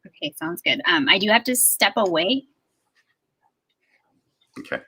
Okay, sounds good. I do have to step away. Okay.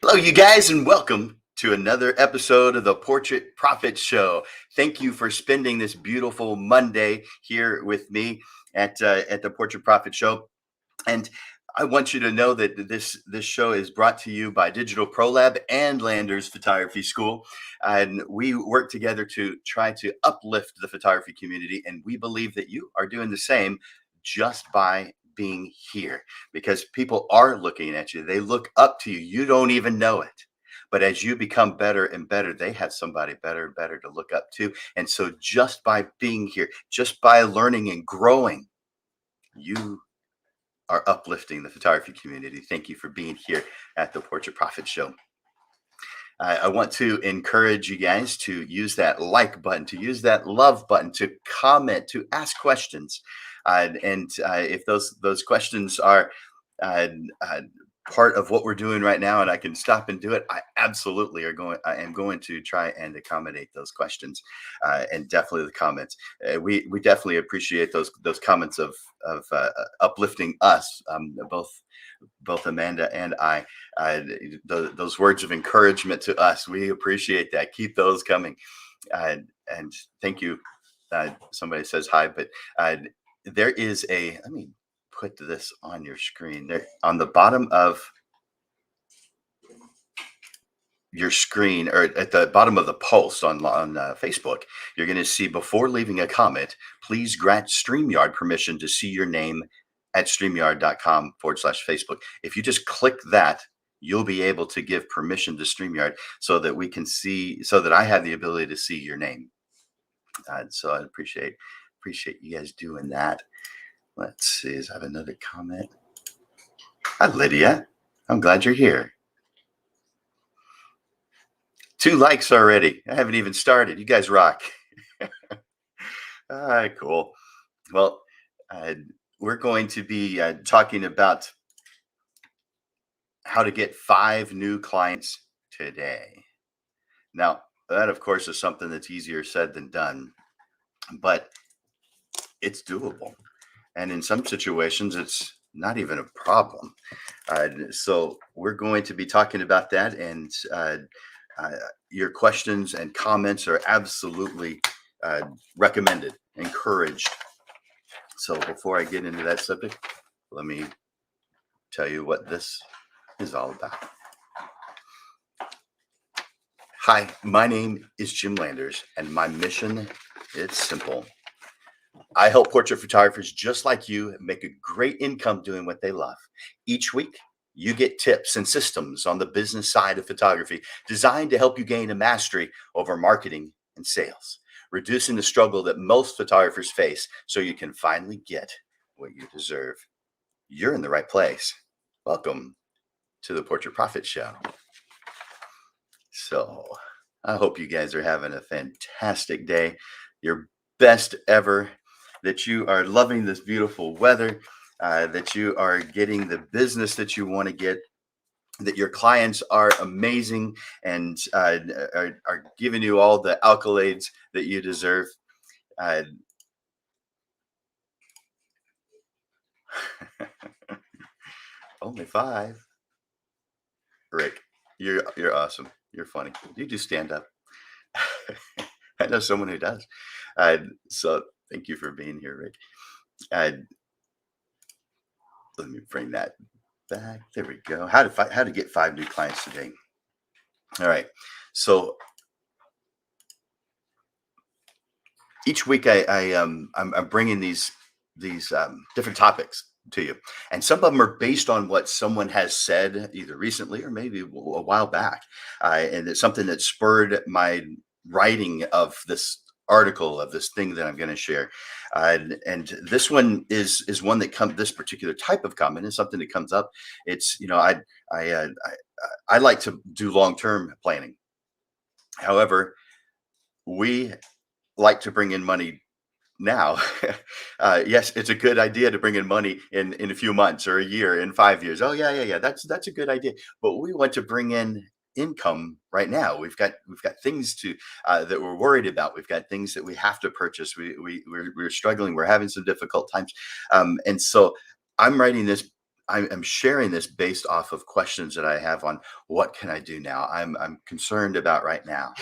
Hello, you guys, and welcome to another episode of the Portrait Profit Show. Thank you for spending this beautiful Monday here with me at the Portrait Profit Show. And I want you to know that this show is brought to you by Digital Pro Lab and Landers Photography School. And we work together to try to uplift the photography community. And we believe that you are doing the same just by being here, because people are looking at you. They look up to you. You don't even know it. But as you become better and better, they have somebody better and better to look up to. And so just by being here, just by learning and growing, you are uplifting the photography community. Thank you for being here at the Portrait Profit Show. I want to encourage you guys to use that like button, to use that love button, to comment, to ask questions. If those questions are part of what we're doing right now and I can stop and do it, I am going to try and accommodate those questions and definitely the comments. We definitely appreciate those comments of uplifting us, both Amanda and I. Those words of encouragement to us, we appreciate that. Keep those coming. And thank you. Somebody says hi, but there is let me put this on your screen there on the bottom of your screen, or at the bottom of the post on Facebook, you're going to see, before leaving a comment, please grant StreamYard permission to see your name at StreamYard.com/Facebook. If you just click that, you'll be able to give permission to StreamYard so that we can see, so that I have the ability to see your name. So I appreciate you guys doing that. Let's see, I have another comment. Hi, Lydia. I'm glad you're here. 2 likes already. I haven't even started. You guys rock. All right, cool. Well, we're going to be talking about how to get 5 new clients today. Now, that, of course, is something that's easier said than done, but it's doable. And in some situations, it's not even a problem. So we're going to be talking about that, and your questions and comments are absolutely recommended, encouraged. So before I get into that subject, let me tell you what this is all about. Hi, my name is Jim Landers, and my mission is simple. I help portrait photographers just like you make a great income doing what they love. Each week, you get tips and systems on the business side of photography designed to help you gain a mastery over marketing and sales, reducing the struggle that most photographers face so you can finally get what you deserve. You're in the right place. Welcome to the Portrait Profit Show. So I hope you guys are having a fantastic day, your best ever. that you are loving this beautiful weather, that you are getting the business that you want to get, that your clients are amazing and are giving you all the accolades that you deserve. Uh, Only 5. Rick, you're awesome. You're funny. You do stand up. I know someone who does. So thank you for being here, Rick. Uh, Let me bring that back. There we go. How to get 5 new clients today. All right. So each week I'm bringing these different topics to you, and some of them are based on what someone has said either recently or maybe a while back, and it's something that spurred my writing of this article, of this thing that I'm going to share. And this one is one that comes, this particular type of comment is something that comes up. It's, I like to do long-term planning. However, we like to bring in money now. Yes, it's a good idea to bring in money in a few months or a year, in 5 years. Oh yeah. That's a good idea. But we want to bring in income right now. We've got things to that we're worried about. We've got things that we have to purchase. We're struggling. We're having some difficult times, and so I'm writing this. I'm sharing this based off of questions that I have on what can I do now. I'm concerned about right now,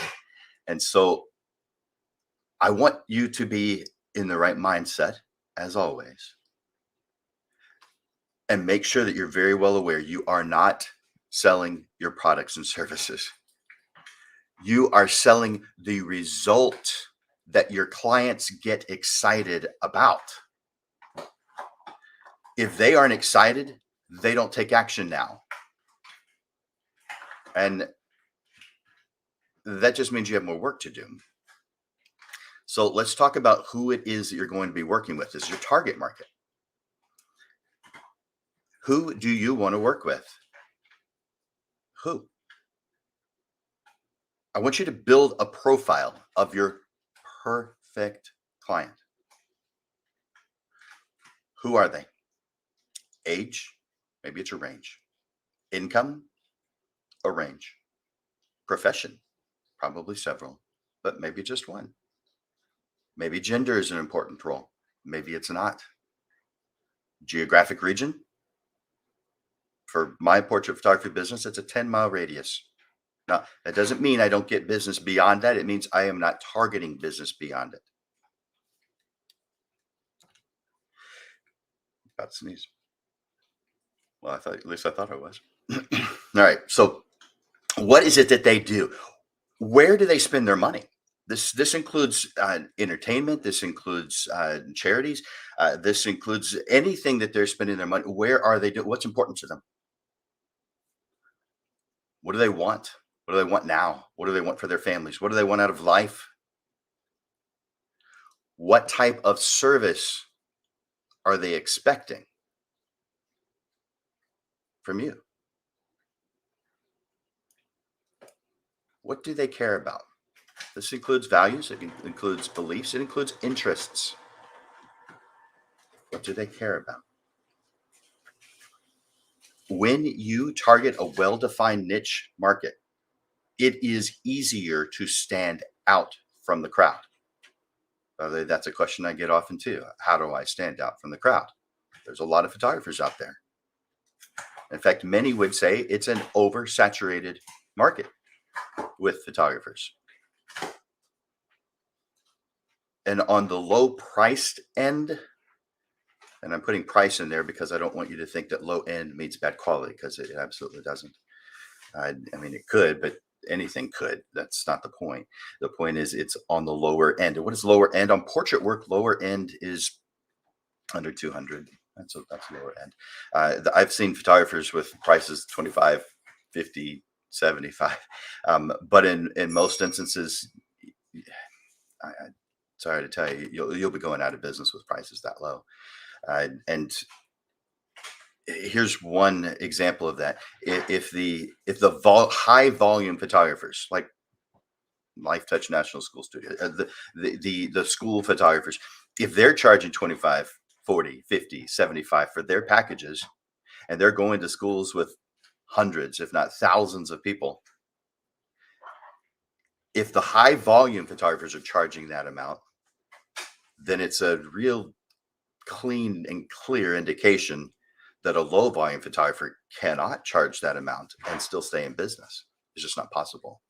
and so I want you to be in the right mindset, as always, and make sure that you're very well aware you are not selling your products and services. You are selling the result that your clients get excited about. If they aren't excited, they don't take action now. And that just means you have more work to do. So let's talk about who it is that you're going to be working with. This is your target market. Who do you want to work with? Who? I want you to build a profile of your perfect client. Who are they? Age, maybe it's a range. Income, a range. Profession, probably several, but maybe just one. Maybe gender is an important role. Maybe it's not. Geographic region. For my portrait photography business, it's a 10-mile radius. Now, that doesn't mean I don't get business beyond that. It means I am not targeting business beyond it. About to sneeze. Well, at least I thought I was. All right. So what is it that they do? Where do they spend their money? This includes entertainment. This includes charities. This includes anything that they're spending their money. Where are they doing? What's important to them? What do they want? What do they want now? What do they want for their families? What do they want out of life? What type of service are they expecting from you? What do they care about? This includes values, it includes beliefs, it includes interests. What do they care about? When you target a well-defined niche market, it is easier to stand out from the crowd. That's a question I get often too. How do I stand out from the crowd? There's a lot of photographers out there. In fact, many would say it's an oversaturated market with photographers. And on the low priced end, and I'm putting price in there because I don't want you to think that low end means bad quality, because it absolutely doesn't. I mean, it could, but anything could. That's not the point. The point is it's on the lower end. And what is lower end? On portrait work, lower end is under 200. That's lower end. I've seen photographers with prices 25, 50, 75. But in most instances, sorry to tell you, you'll be going out of business with prices that low. And here's one example of that. If the high volume photographers like Life Touch National School Studio, the school photographers, if they're charging 25, 40, 50, 75 for their packages, and they're going to schools with hundreds, if not thousands of people, if the high volume photographers are charging that amount, then it's a real clean and clear indication that a low volume photographer cannot charge that amount and still stay in business. It's just not possible.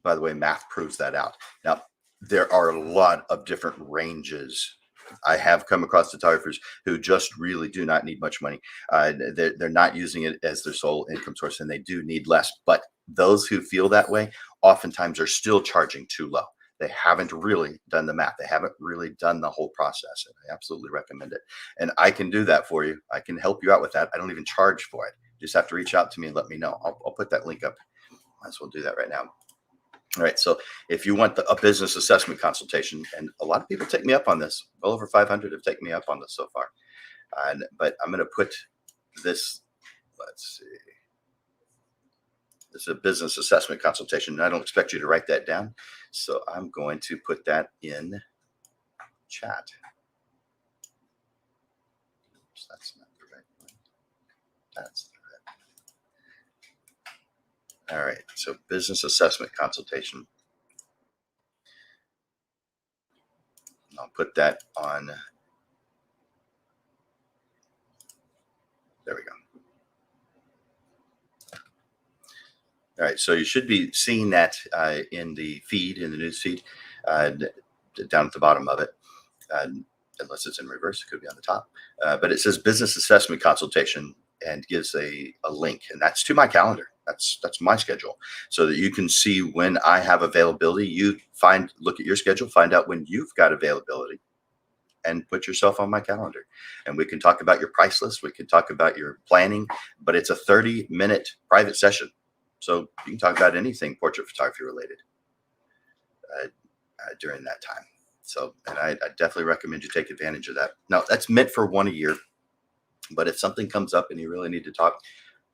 By the way, math proves that out. Now, there are a lot of different ranges. I have come across photographers who just really do not need much money. They're not using it as their sole income source, and they do need less. But those who feel that way oftentimes are still charging too low. They haven't really done the math. They haven't really done the whole process. And I absolutely recommend it. And I can do that for you. I can help you out with that. I don't even charge for it. You just have to reach out to me and let me know. I'll put that link up. Might as well do that right now. All right. So if you want a business assessment consultation, and a lot of people take me up on this, well over 500 have taken me up on this so far. But I'm going to put this, let's see. This is a business assessment consultation. I don't expect you to write that down. So I'm going to put that in chat. Oops, that's not the right one. That's the right. All right. So business assessment consultation. I'll put that on. There we go. All right, so you should be seeing that in the feed, in the news feed, down at the bottom of it, unless it's in reverse, it could be on the top. But it says business assessment consultation and gives a link, and that's to my calendar. That's my schedule, so that you can see when I have availability. You look at your schedule, find out when you've got availability, and put yourself on my calendar. And we can talk about your price list. We can talk about your planning, but it's a 30-minute private session. So you can talk about anything portrait photography related during that time. So, and I definitely recommend you take advantage of that. Now, that's meant for one a year, but if something comes up and you really need to talk,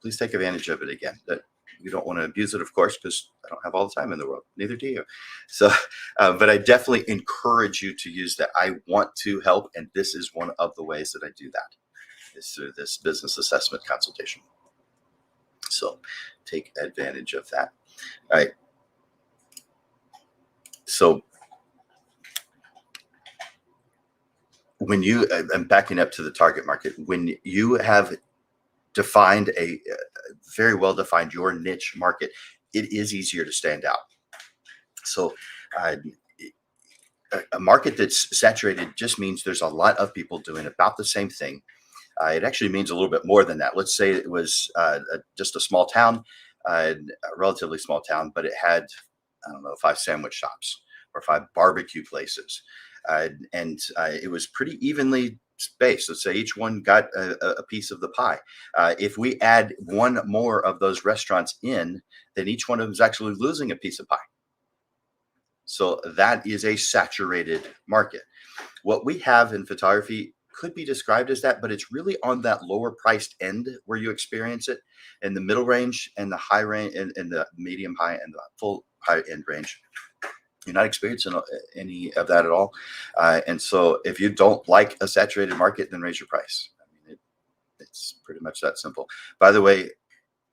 please take advantage of it again. That you don't want to abuse it, of course, because I don't have all the time in the world. Neither do you. So, but I definitely encourage you to use that. I want to help, and this is one of the ways that I do that, is through this business assessment consultation. So take advantage of that. All right. So when I'm backing up to the target market, when you have defined very well defined your niche market, it is easier to stand out. So a market that's saturated just means there's a lot of people doing about the same thing. It actually means a little bit more than that. Let's say it was just a small town, a relatively small town, but it had, I don't know, 5 sandwich shops or 5 barbecue places. And it was pretty evenly spaced. Let's say each one got a piece of the pie. If we add one more of those restaurants in, then each one of them is actually losing a piece of pie. So that is a saturated market. What we have in photography could be described as that, but it's really on that lower priced end where you experience it. In the middle range and the high range, and the medium high and the full high end range, you're not experiencing any of that at all. And so if you don't like a saturated market, then raise your price. I mean, it's pretty much that simple. By the way,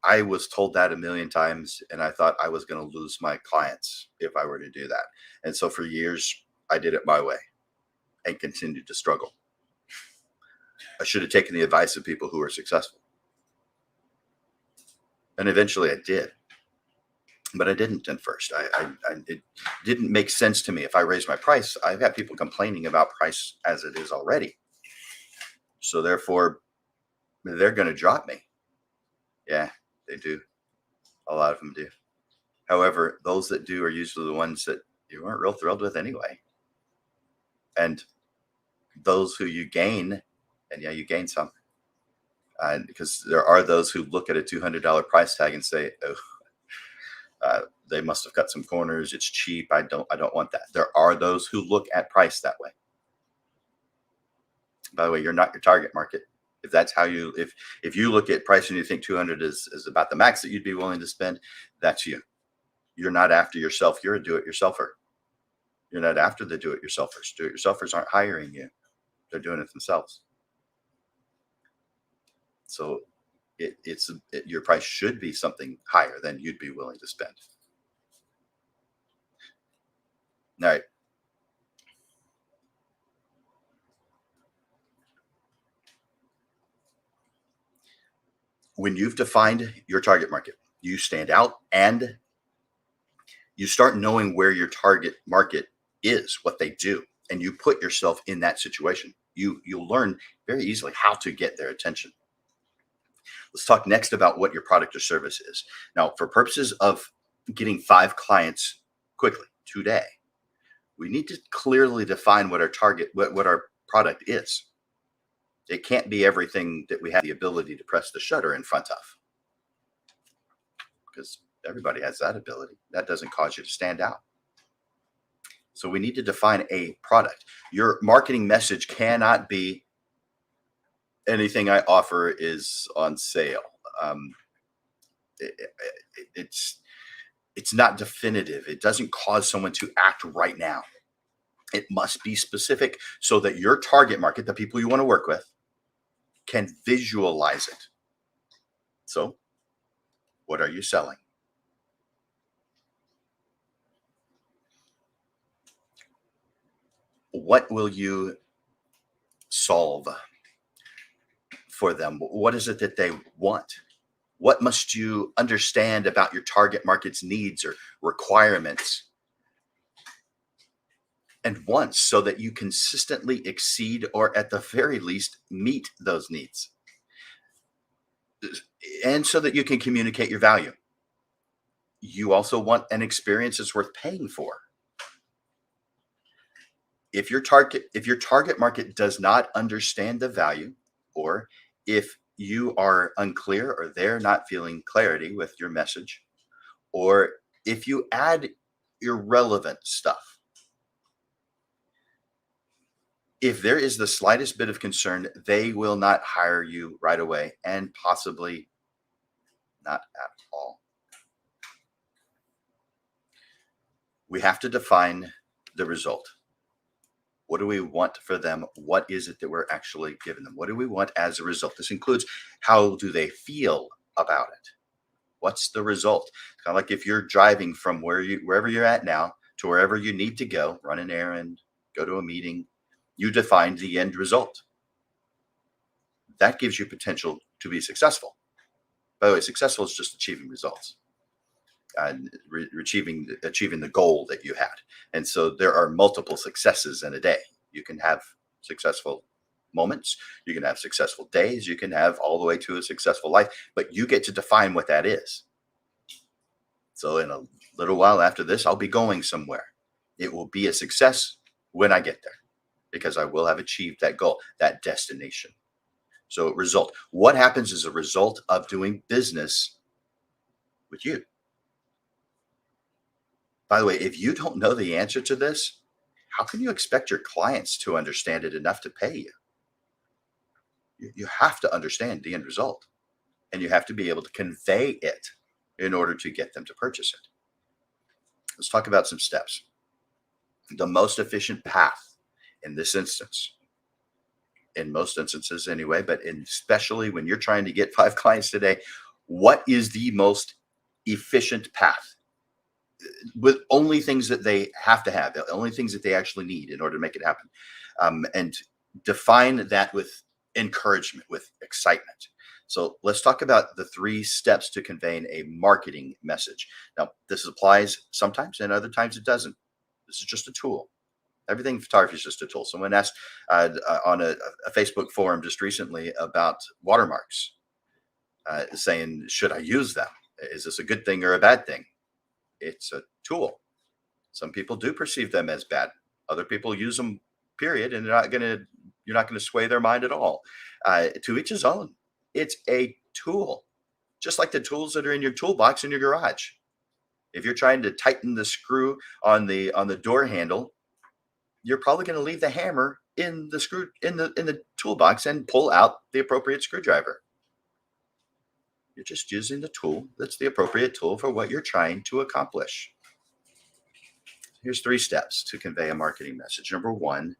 I was told that a million times, and I thought I was going to lose my clients if I were to do that. And so for years, I did it my way and continued to struggle. I should have taken the advice of people who were successful. And eventually I did. But I didn't at first. It didn't make sense to me. If I raise my price, I've got people complaining about price as it is already. So therefore, they're going to drop me. Yeah, they do. A lot of them do. However, those that do are usually the ones that you weren't real thrilled with anyway. And those who you gain, and yeah, you gain some. Because there are those who look at a $200 price tag and say, oh, they must have cut some corners. It's cheap. I don't want that. There are those who look at price that way. By the way, you're not your target market. If that's how if you look at price and you think 200 is about the max that you'd be willing to spend, that's you. You're not after yourself. You're a do-it-yourselfer. You're not after the do-it-yourselfers. Do-it-yourselfers aren't hiring you. They're doing it themselves. So your price should be something higher than you'd be willing to spend. All right. When you've defined your target market, you stand out and you start knowing where your target market is, what they do, and you put yourself in that situation. You'll learn very easily how to get their attention. Let's talk next about what your product or service is. Now, for purposes of getting 5 clients quickly today, we need to clearly define what our target, what our product is. It can't be everything that we have the ability to press the shutter in front of, because everybody has that ability. That doesn't cause you to stand out. So we need to define a product. Your marketing message cannot be anything I offer is on sale. It's not definitive. It doesn't cause someone to act right now. It must be specific so that your target market, the people you want to work with, can visualize it. So, what are you selling? What will you solve for them? What is it that they want? What must you understand about your target market's needs or requirements and wants so that you consistently exceed or at the very least meet those needs? And so that you can communicate your value. You also want an experience that's worth paying for. If your target market does not understand the value, or if you are unclear or they're not feeling clarity with your message, or if you add irrelevant stuff, if there is the slightest bit of concern, they will not hire you right away, and possibly not at all. We have to define the result. What do we want for them? What is it that we're actually giving them? What do we want as a result? This includes how do they feel about it? What's the result? It's kind of like if you're driving from wherever you're at now to wherever you need to go, run an errand, go to a meeting, you define the end result. That gives you potential to be successful. By the way, successful is just achieving results. Achieving the goal that you had. And so there are multiple successes in a day. You can have successful moments, you can have successful days, you can have all the way to a successful life, but you get to define what that is. So in a little while after this, I'll be going somewhere. It will be a success when I get there because I will have achieved that goal, that destination. So result. What happens as a result of doing business with you? By the way, if you don't know the answer to this, how can you expect your clients to understand it enough to pay you? You have to understand the end result, and you have to be able to convey it in order to get them to purchase it. Let's talk about some steps. The most efficient path in this instance, in most instances anyway, but especially when you're trying to get 5 clients today, what is the most efficient path? With only things that they have to have, the only things that they actually need in order to make it happen. And define that with encouragement, with excitement. So let's talk about the 3 steps to conveying a marketing message. Now, this applies sometimes and other times it doesn't. This is just a tool. Everything in photography is just a tool. Someone asked on a Facebook forum just recently about watermarks, saying, should I use them? Is this a good thing or a bad thing? It's a tool. Some people do perceive them as bad. Other people use them, period, and you're not gonna sway their mind at all. To each his own. It's a tool, just like the tools that are in your toolbox in your garage. If you're trying to tighten the screw on the door handle, you're probably going to leave the hammer in the toolbox and pull out the appropriate screwdriver. You're just using the tool that's the appropriate tool for what you're trying to accomplish. Here's 3 steps to convey a marketing message. Number 1,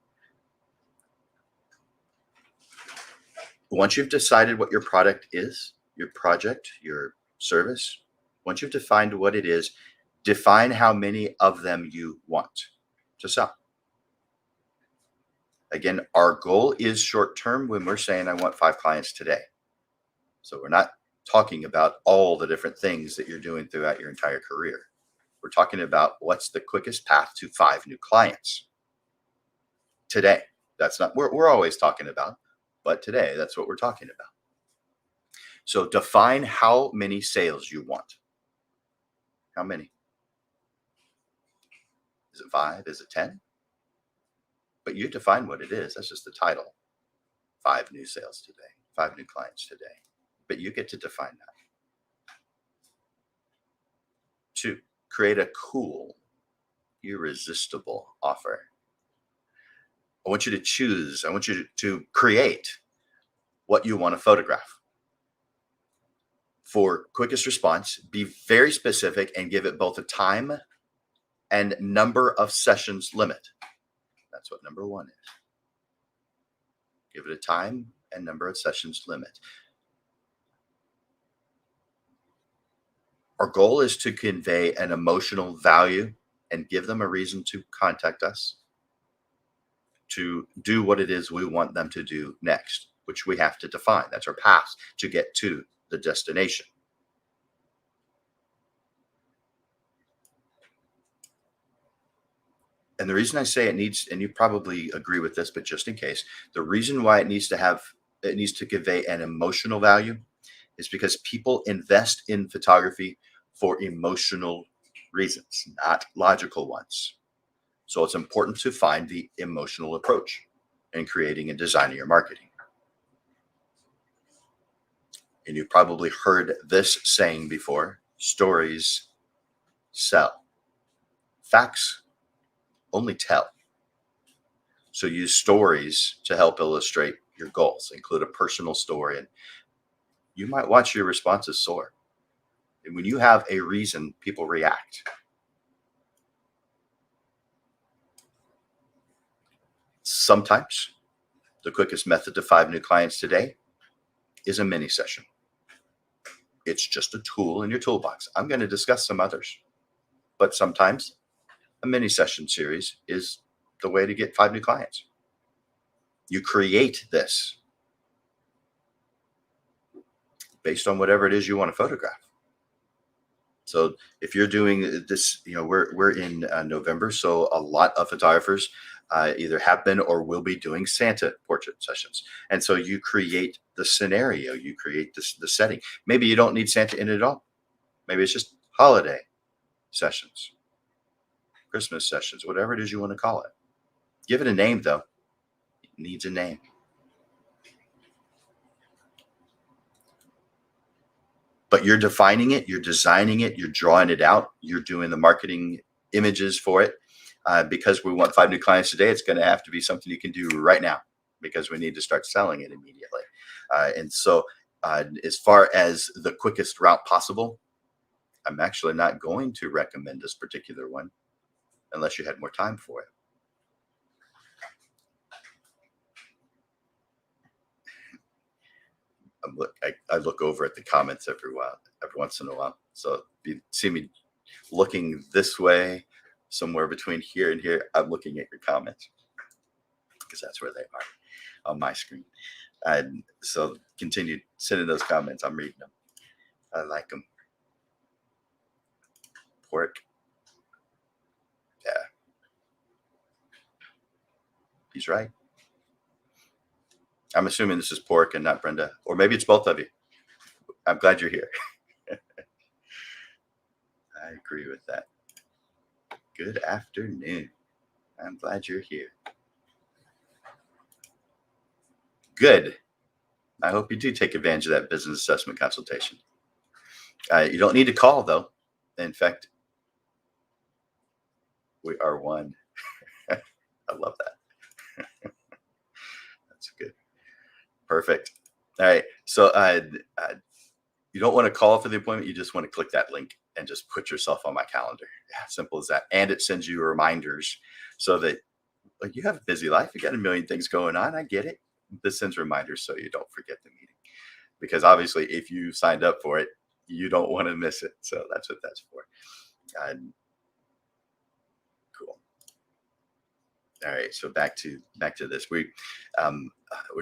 once you've decided what your product is, your project, your service, once you've defined what it is, define how many of them you want to sell. Again, our goal is short term when we're saying I want 5 clients today. So we're not talking about all the different things that you're doing throughout your entire career. We're talking about what's the quickest path to 5 new clients today. That's not what we're always talking about, but today that's what we're talking about. So define how many sales you want. How many? Is it 5? Is it 10? But you define what it is. That's just the title. 5 new sales today, 5 new clients today. But you get to define that. 2, create a cool, irresistible offer. I want you to choose, I want you to create what you want to photograph. For quickest response, be very specific and give it both a time and number of sessions limit. That's what number 1 is. Give it a time and number of sessions limit. Our goal is to convey an emotional value and give them a reason to contact us to do what it is we want them to do next, which we have to define. That's our path to get to the destination. And the reason I say it needs, and you probably agree with this, but just in case, the reason why it needs to convey an emotional value is because people invest in photography for emotional reasons, not logical ones. So it's important to find the emotional approach in creating and designing your marketing. And you've probably heard this saying before: stories sell. Facts only tell. So use stories to help illustrate your goals. Include a personal story, and you might watch your responses soar. And when you have a reason, people react. Sometimes the quickest method to 5 new clients today is a mini session. It's just a tool in your toolbox. I'm going to discuss some others, but sometimes a mini session series is the way to get 5 new clients. You create this based on whatever it is you want to photograph. So if you're doing this, we're in November, so a lot of photographers either have been or will be doing Santa portrait sessions. And so you create the scenario, you create the setting. Maybe you don't need Santa in it at all. Maybe it's just holiday sessions, Christmas sessions, whatever it is you want to call it. Give it a name, though. It needs a name. But you're defining it, you're designing it, you're drawing it out, you're doing the marketing images for it. Because we want 5 new clients today, it's going to have to be something you can do right now because we need to start selling it immediately. And so as far as the quickest route possible, I'm actually not going to recommend this particular one unless you had more time for it. I look over at the comments every once in a while. So if you see me looking this way, somewhere between here and here, I'm looking at your comments because that's where they are on my screen. And so continue sending those comments. I'm reading them. I like them. Pork. Yeah. He's right. I'm assuming this is Pork and not Brenda, or maybe it's both of you. I'm glad you're here. I agree with that. Good afternoon. I'm glad you're here. Good. I hope you do take advantage of that business assessment consultation. You don't need to call, though. In fact, we are one. I love that. That's good. Perfect. All right. So you don't want to call for the appointment. You just want to click that link and just put yourself on my calendar. Yeah, simple as that. And it sends you reminders so that, like, you have a busy life. You got a million things going on. I get it. This sends reminders so you don't forget the meeting. Because obviously, if you signed up for it, you don't want to miss it. So that's what that's for. Cool. All right, so back to this. We're talking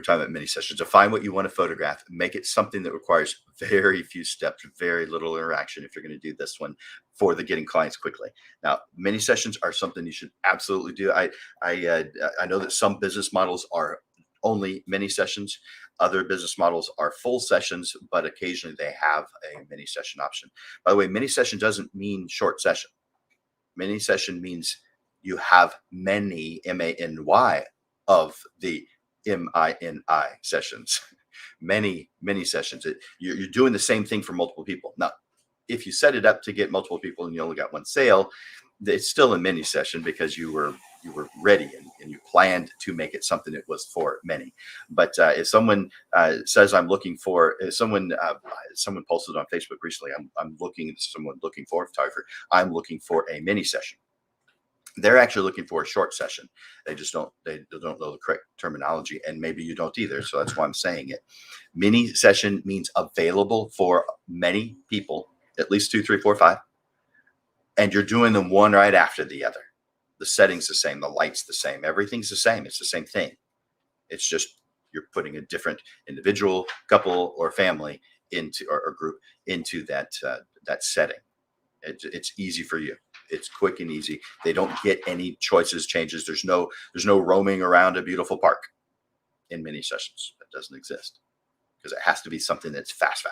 about mini sessions. Define what you want to photograph. Make it something that requires very few steps, very little interaction. If you're going to do this one for the getting clients quickly. Now, mini sessions are something you should absolutely do. I know that some business models are only mini sessions. Other business models are full sessions, but occasionally they have a mini session option. By the way, mini session doesn't mean short session. Mini session means you have many, M-A-N-Y, of the M-I-N-I sessions. Many sessions. You're doing the same thing for multiple people. Now, if you set it up to get multiple people and you only got one sale, it's still a mini session because you were ready and you planned to make it something that was for many. But if someone says I'm looking for, if someone posted on Facebook recently, someone looking for a photographer, I'm looking for a mini session. They're actually looking for a short session. They don't know the correct terminology, and maybe you don't either. So that's why I'm saying it. Mini session means available for many people, at least 2, 3, 4, 5, and you're doing them one right after the other. The setting's the same, the light's the same, everything's the same. It's the same thing. It's just you're putting a different individual, couple, or family into or group into that setting. It's easy for you. It's quick and easy. They don't get any choices, changes. There's no roaming around a beautiful park in mini sessions. That doesn't exist because it has to be something that's fast.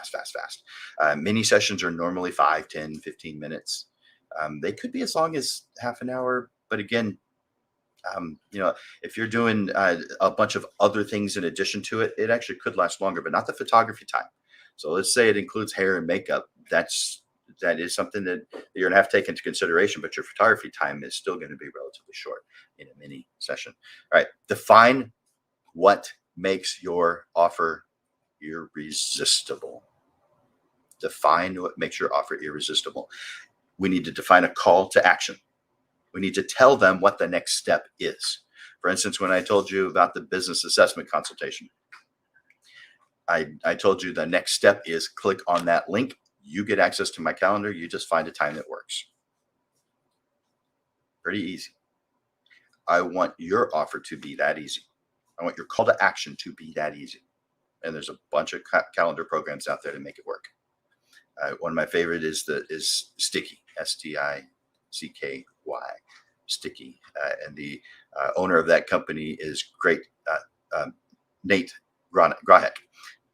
Mini sessions are normally 5, 10, 15 minutes. They could be as long as half an hour, but again, if you're doing a bunch of other things in addition to it, it actually could last longer, but not the photography time. So let's say it includes hair and makeup. That is something that you're gonna have to take into consideration, but your photography time is still going to be relatively short in a mini session. All right, define what makes your offer irresistible. Define what makes your offer irresistible. We need to define a call to action. We need to tell them what the next step is. For instance, when I told you about the business assessment consultation, I told you the next step is click on that link. You get access to my calendar. You just find a time that works. Pretty easy. I want your offer to be that easy. I want your call to action to be that easy. And there's a bunch of calendar programs out there to make it work. One of my favorite is Sticky, Sticky, Sticky. And the owner of that company is great, Nate Grahek.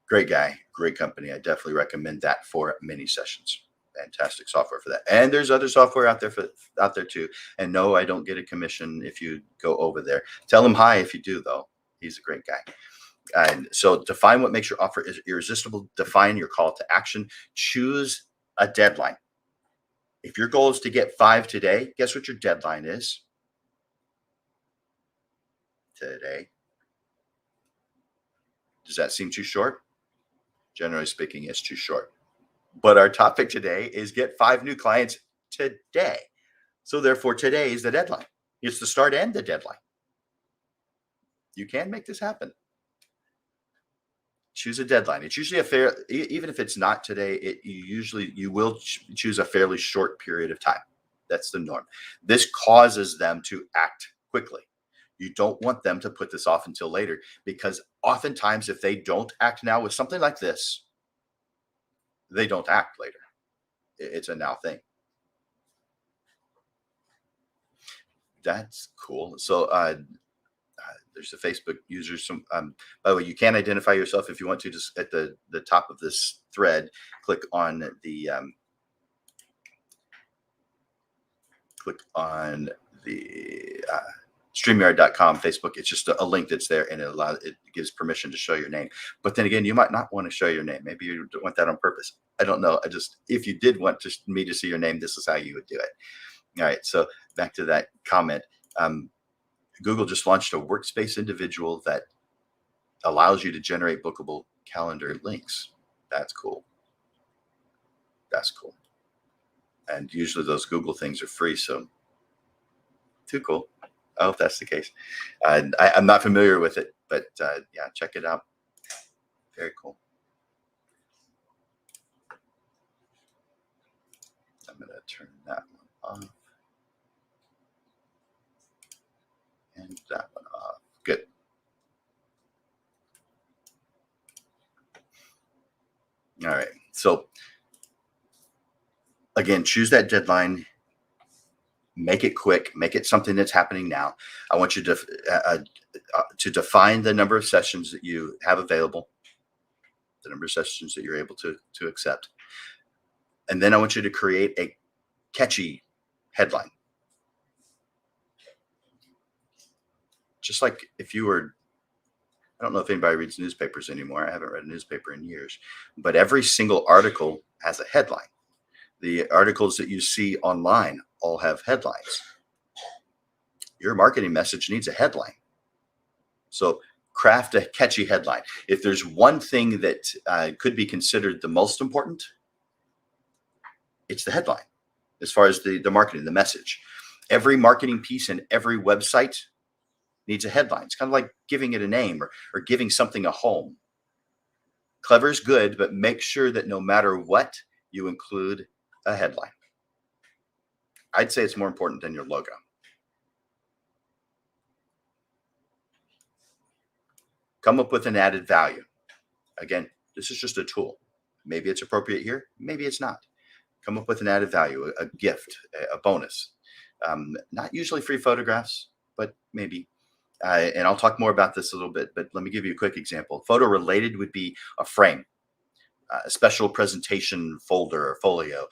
Great guy, great company. I definitely recommend that for mini sessions. Fantastic software for that. And there's other software out there too. And no, I don't get a commission if you go over there. Tell him hi if you do, though. He's a great guy. And so define what makes your offer irresistible. Define your call to action. Choose a deadline. If your goal is to get 5 today, guess what your deadline is? Today. Does that seem too short? Generally speaking, it's too short. But our topic today is get 5 new clients today. So therefore, today is the deadline. It's the start and the deadline. You can make this happen. Choose a deadline. It's usually even if it's not today, you will choose a fairly short period of time. That's the norm. This causes them to act quickly. You don't want them to put this off until later, because oftentimes if they don't act now with something like this, they don't act later. It's a now thing. That's cool. So there's the Facebook users. By the way, you can identify yourself if you want to. Just at the top of this thread, click on the StreamYard.com Facebook. It's just a link that's there, and it gives permission to show your name. But then again, you might not want to show your name. Maybe you don't want that on purpose. I don't know. If you did want me to see your name, this is how you would do it. All right. So back to that comment. Google just launched a workspace individual that allows you to generate bookable calendar links. That's cool. That's cool. And usually those Google things are free. So too cool. I hope that's the case. I'm not familiar with it, but yeah, check it out. Very cool. I'm going to turn that one off and that one off. Good. All right. So again, choose that deadline. Make it quick. Make it something that's happening now. I want you to define the number of sessions that you have available, the number of sessions that you're able to accept, and then I want you to create a catchy headline. Just like if you were, I don't know if anybody reads newspapers anymore. I haven't read a newspaper in years, but every single article has a headline. The articles that you see online all have headlines. Your marketing message needs a headline. So craft a catchy headline. If there's one thing that could be considered the most important, it's the headline as far as the marketing, the message. Every marketing piece and every website needs a headline. It's kind of like giving it a name or giving something a home. Clever is good, but make sure that no matter what, you include a headline. I'd say it's more important than your logo. Come up with an added value. Again, this is just a tool. Maybe it's appropriate here, maybe it's not. Come up with an added value, a gift, a bonus. Not usually free photographs, but maybe. And I'll talk more about this a little bit, but let me give you a quick example. Photo related would be a frame, a special presentation folder or folio,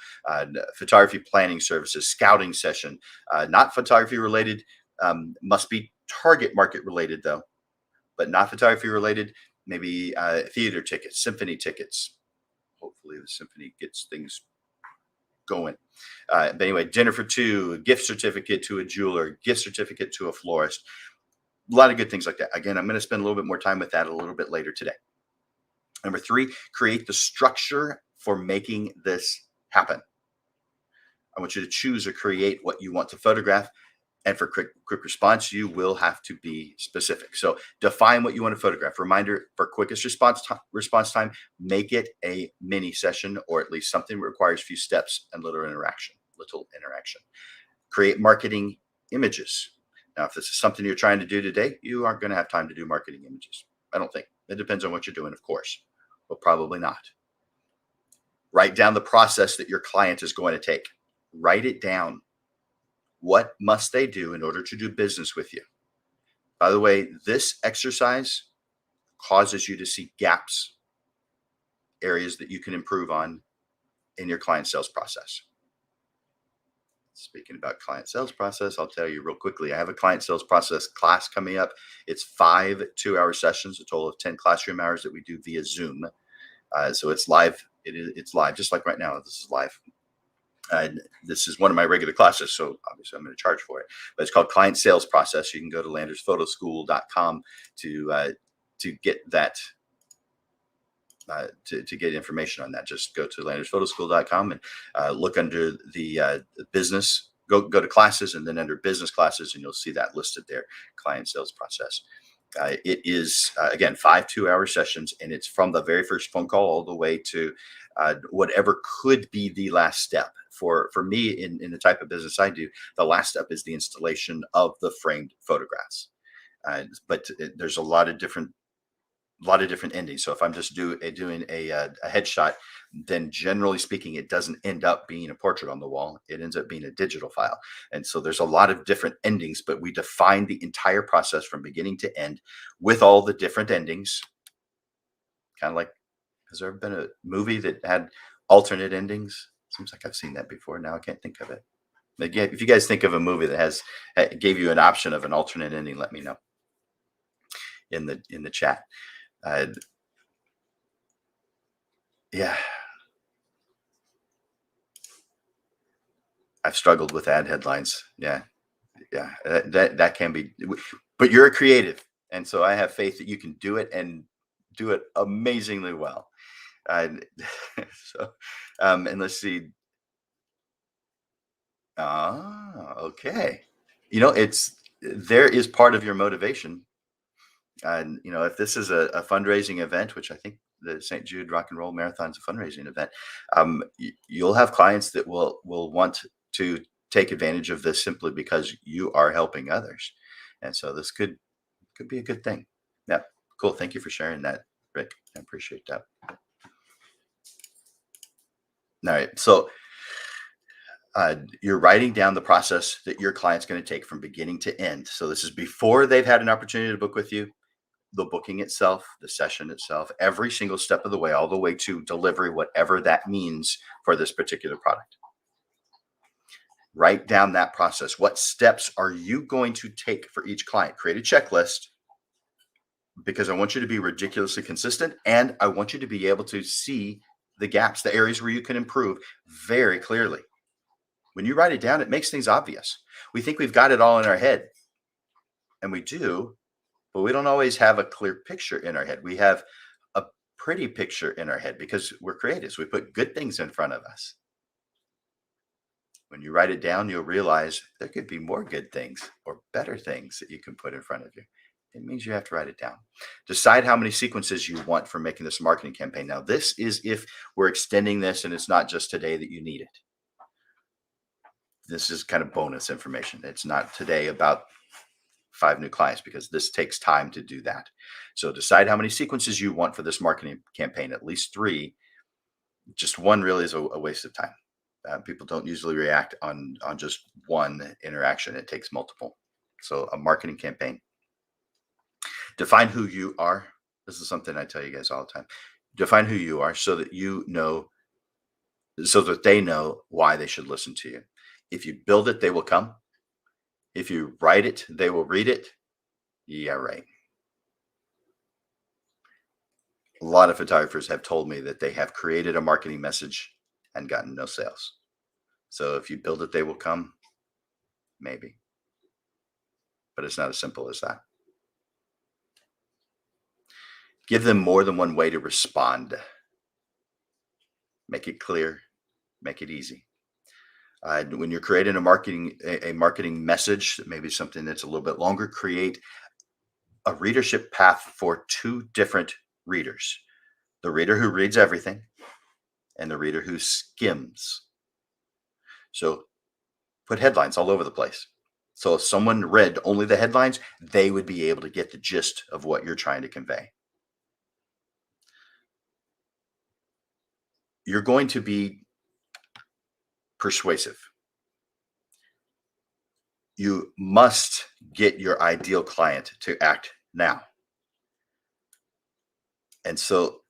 photography planning services, scouting session. Not photography related, must be target market related though, but not photography related. Maybe theater tickets, symphony tickets. Hopefully the symphony gets things going. But anyway, dinner for two, a gift certificate to a jeweler, gift certificate to a florist. A lot of good things like that. Again, I'm going to spend a little bit more time with that a little bit later today. Number three, create the structure for making this happen. I want you to choose or create what you want to photograph. And for quick response, you will have to be specific. So define what you want to photograph. Reminder for quickest response time, make it a mini session or at least something that requires a few steps and little interaction. Create marketing images. Now, if this is something you're trying to do today, you aren't going to have time to do marketing images. I don't think. It depends on what you're doing, of course, but probably not. Write down the process that your client is going to take. Write it down. What must they do in order to do business with you? By the way, this exercise causes you to see gaps, areas that you can improve on in your client sales process. Speaking about client sales process, I'll tell you real quickly. I have a client sales process class coming up. It's 5 2-hour sessions, a total of 10 classroom hours that we do via Zoom. So it's live. It's live, just like right now. This is live. This is one of my regular classes, so obviously I'm going to charge for it. But it's called Client Sales Process. You can go to landersphotoschool.com to get that. To get information on that, just go to landersphotoschool.com and look under the business. Go to classes and then under business classes, and you'll see that listed there. Client Sales Process. It is again 5 2-hour sessions, and it's from the very first phone call all the way to whatever could be the last step. For me, in the type of business I do, the last step is the installation of the framed photographs. But there's a lot of different endings. So if I'm just doing a headshot, then generally speaking, it doesn't end up being a portrait on the wall. It ends up being a digital file. And so there's a lot of different endings, but we define the entire process from beginning to end with all the different endings. Kind of like, has there ever been a movie that had alternate endings? Seems like I've seen that before. Now I can't think of it. Again, if you guys think of a movie that gave you an option of an alternate ending, let me know in the chat. Yeah, I've struggled with ad headlines. Yeah, that can be, but you're a creative, and so I have faith that you can do it and do it amazingly well. So, and let's see. Ah, okay. It's there is part of your motivation. And if this is a fundraising event, which I think the St. Jude Rock and Roll Marathon is a fundraising event, you'll have clients that will want to take advantage of this simply because you are helping others, and so this could be a good thing. Yeah, cool. Thank you for sharing that, Rick. I appreciate that. All right, so you're writing down the process that your client's going to take from beginning to end. So this is before they've had an opportunity to book with you, the booking itself, the session itself, every single step of the way, all the way to delivery, whatever that means for this particular product. Write down that process. What steps are you going to take for each client? Create a checklist, because I want you to be ridiculously consistent, and I want you to be able to see the gaps, the areas where you can improve very clearly. When you write it down, it makes things obvious. We think we've got it all in our head, and we do, but we don't always have a clear picture in our head. We have a pretty picture in our head because we're creatives. We put good things in front of us. When you write it down, you'll realize there could be more good things or better things that you can put in front of you. It means you have to write it down. Decide how many sequences you want for making this marketing campaign. Now, this is if we're extending this and it's not just today that you need it. This is kind of bonus information. It's not today about 5 new clients, because this takes time to do that. So decide how many sequences you want for this marketing campaign, at least 3. Just one really is a waste of time. People don't usually react on just one interaction. It takes multiple. So a marketing campaign. Define who you are. This is something I tell you guys all the time. Define who you are so that so that they know why they should listen to you. If you build it, they will come. If you write it, they will read it. Yeah, right. A lot of photographers have told me that they have created a marketing message and gotten no sales. So if you build it, they will come. Maybe. But it's not as simple as that. Give them more than one way to respond. Make it clear. Make it easy. When you're creating a marketing message, maybe something that's a little bit longer, create a readership path for 2 different readers: the reader who reads everything and the reader who skims. So put headlines all over the place. So if someone read only the headlines, they would be able to get the gist of what you're trying to convey. You're going to be persuasive. You must get your ideal client to act now. And so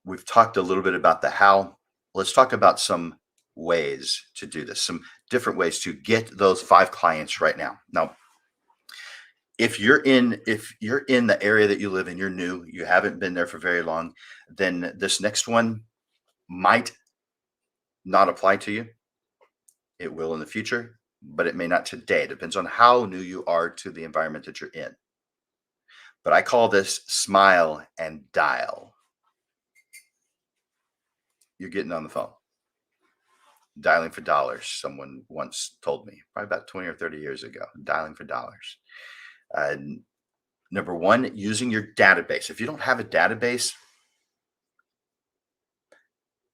we've talked a little bit about the how. Let's talk about some ways to do this, some different ways to get those 5 clients right now. Now, if you're in the area that you live in, you're new, you haven't been there for very long, then this next one might not apply to you. It will in the future, but it may not today. It depends on how new you are to the environment that you're in. But I call this smile and dial. You're getting on the phone, dialing for dollars. Someone once told me, probably about 20 or 30 years ago, dialing for dollars. Number 1, using your database. If you don't have a database,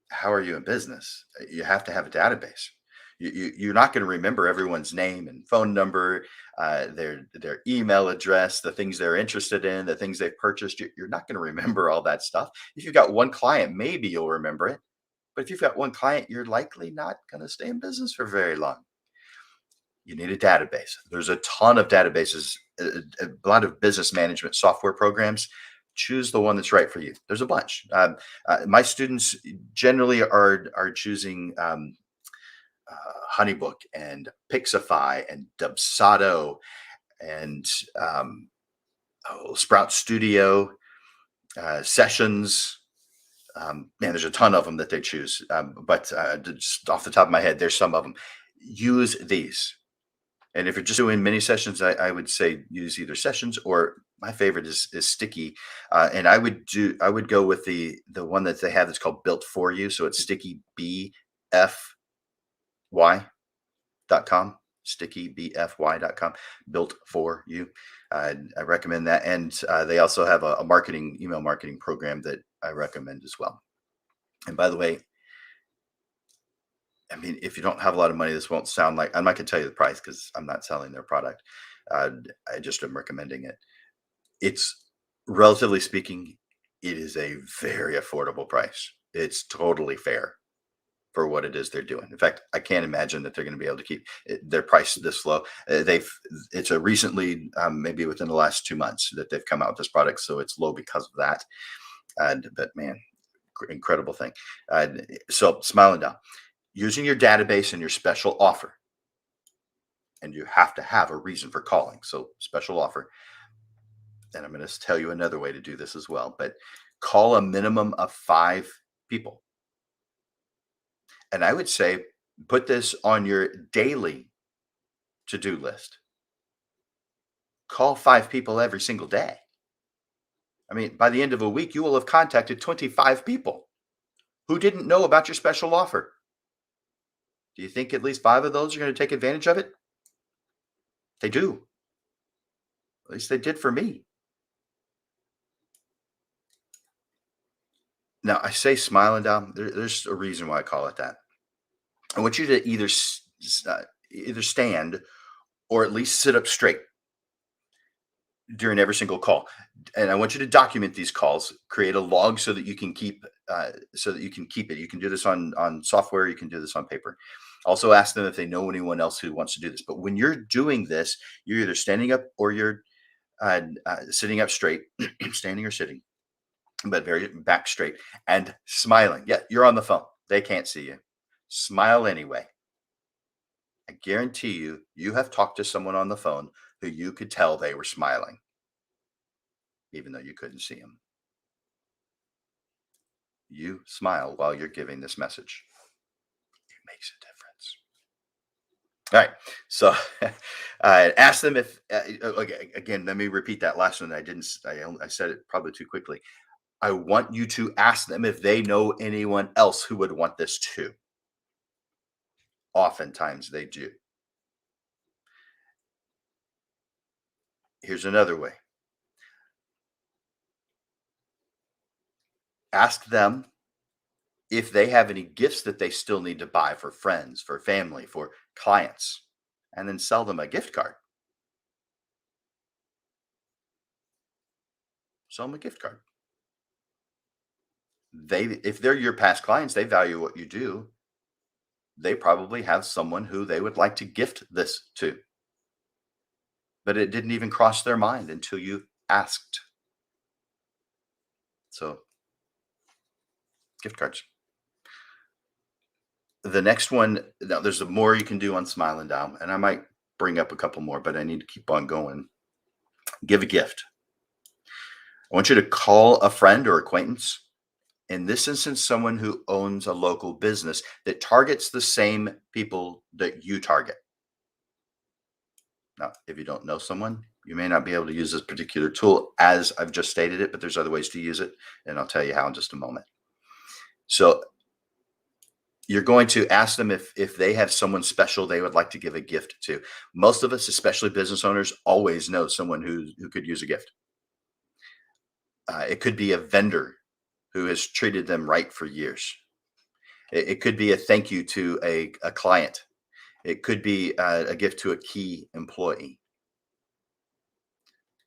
how are you in business? You have to have a database. You're not going to remember everyone's name and phone number, their email address, the things they're interested in, the things they've purchased. You're not going to remember all that stuff. If you've got one client, maybe you'll remember it. But if you've got one client, you're likely not going to stay in business for very long. You need a database. There's a ton of databases, a lot of business management software programs. Choose the one that's right for you. There's a bunch. My students generally are choosing Honeybook and Pixify and Dubsado and Sprout Studio, Sessions. Man, there's a ton of them that they choose. But just off the top of my head, there's some of them. Use these. And if you're just doing mini sessions, I would say use either Sessions, or my favorite is Sticky. And I would go with the one that they have that's called Built For You. So it's Sticky BFY. stickybfy.com, stickybfy.com, built for you. I recommend that. And they also have a email marketing program that I recommend as well. And by the way, I mean, if you don't have a lot of money, this won't sound like I'm not going to tell you the price because I'm not selling their product. Uh, I just am recommending it. It's relatively speaking, it is a very affordable price. It's totally fair for what it is they're doing. In fact, I can't imagine that they're going to be able to keep their price this low. It's a recently, maybe within the last 2 months that they've come out with this product. So it's low because of that. But man, incredible thing. So Smiling Down, using your database and your special offer, and you have to have a reason for calling. So special offer. And I'm going to tell you another way to do this as well, but call a minimum of 5 people. And I would say put this on your daily to-do list. Call 5 people every single day. I mean, by the end of a week, you will have contacted 25 people who didn't know about your special offer. Do you think at least 5 of those are going to take advantage of it? They do. At least they did for me. Now, I say Smiling Down. There's a reason why I call it that. I want you to either stand or at least sit up straight during every single call. And I want you to document these calls, create a log so that you can keep it. You can do this on software, you can do this on paper. Also ask them if they know anyone else who wants to do this. But when you're doing this, you're either standing up or you're sitting up straight, standing or sitting, but very back straight and smiling. Yeah, you're on the phone. They can't see you. Smile anyway. I guarantee you, you have talked to someone on the phone who you could tell they were smiling, even though you couldn't see them. You smile while you're giving this message. It makes a difference. All right. So ask them if, okay, again, let me repeat that last one. I said it probably too quickly. I want you to ask them if they know anyone else who would want this too. Oftentimes they do. Here's another way. Ask them if they have any gifts that they still need to buy for friends, for family, for clients, and then sell them a gift card. Sell them a gift card. If they're your past clients, they value what you do. They probably have someone who they would like to gift this to. But it didn't even cross their mind until you asked. So, gift cards. The next one, now there's more you can do on Smiling Down, and I might bring up a couple more, but I need to keep on going. Give a gift. I want you to call a friend or acquaintance. In this instance, someone who owns a local business that targets the same people that you target. Now, if you don't know someone, you may not be able to use this particular tool as I've just stated it, but there's other ways to use it, and I'll tell you how in just a moment. So you're going to ask them if they have someone special they would like to give a gift to. Most of us, especially business owners, always know someone who could use a gift. It could be a vendor who has treated them right for years. It could be a thank you to a client. It could be a gift to a key employee.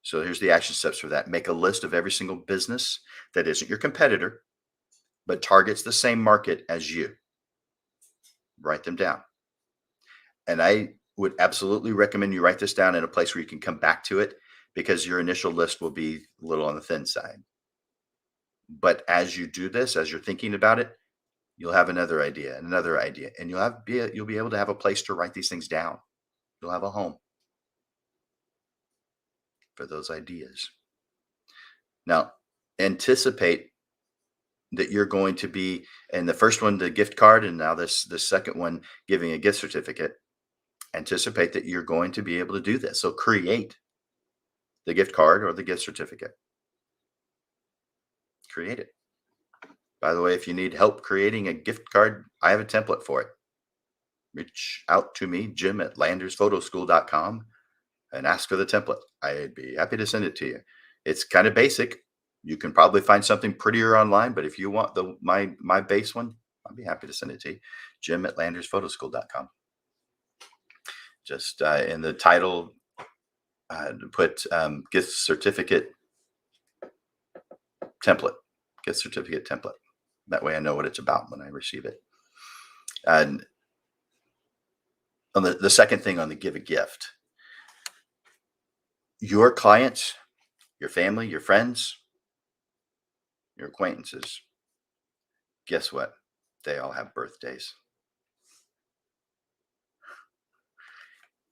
So here's the action steps for that. Make a list of every single business that isn't your competitor, but targets the same market as you. Write them down. And I would absolutely recommend you write this down in a place where you can come back to it, because your initial list will be a little on the thin side. But as you do this, as you're thinking about it, you'll have another idea and another idea, and you'll be able to have a place to write these things down. You'll have a home for those ideas. Now, anticipate that you're going to be, and the first one, the gift card, and now this second one, giving a gift certificate. Anticipate that you're going to be able to do this. So create the gift card or the gift certificate. Create it. By the way, if you need help creating a gift card, I have a template for it. reach out to me, Jim at landersphotoschool.com, and ask for the template. I'd be happy to send it to you. It's kind of basic. You can probably find something prettier online, but if you want my base one, I'll be happy to send it to you. Jim at landersphotoschool.com. Just in the title, put gift certificate template. Gift certificate template. That way I know what it's about when I receive it. And on the second thing on the give a gift, your clients, your family, your friends, your acquaintances, guess what? They all have birthdays.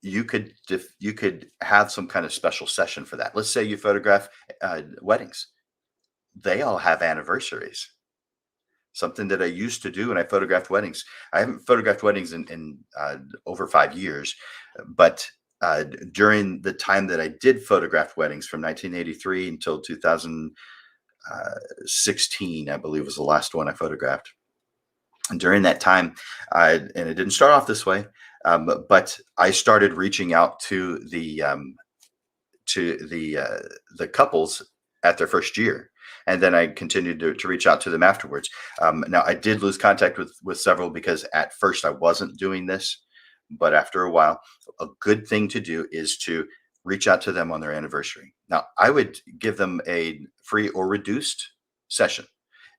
You could have some kind of special session for that. Let's say you photograph weddings. They all have anniversaries. Something that I used to do when I photographed weddings. I haven't photographed weddings in over 5 years, but during the time that I did photograph weddings from 1983 until 2016, I believe was the last one I photographed. And during that time, and it didn't start off this way, but I started reaching out to the couples at their first year, and then I continued to reach out to them afterwards. Now I did lose contact with several because at first I wasn't doing this, but after a while, a good thing to do is to reach out to them on their anniversary. Now I would give them a free or reduced session.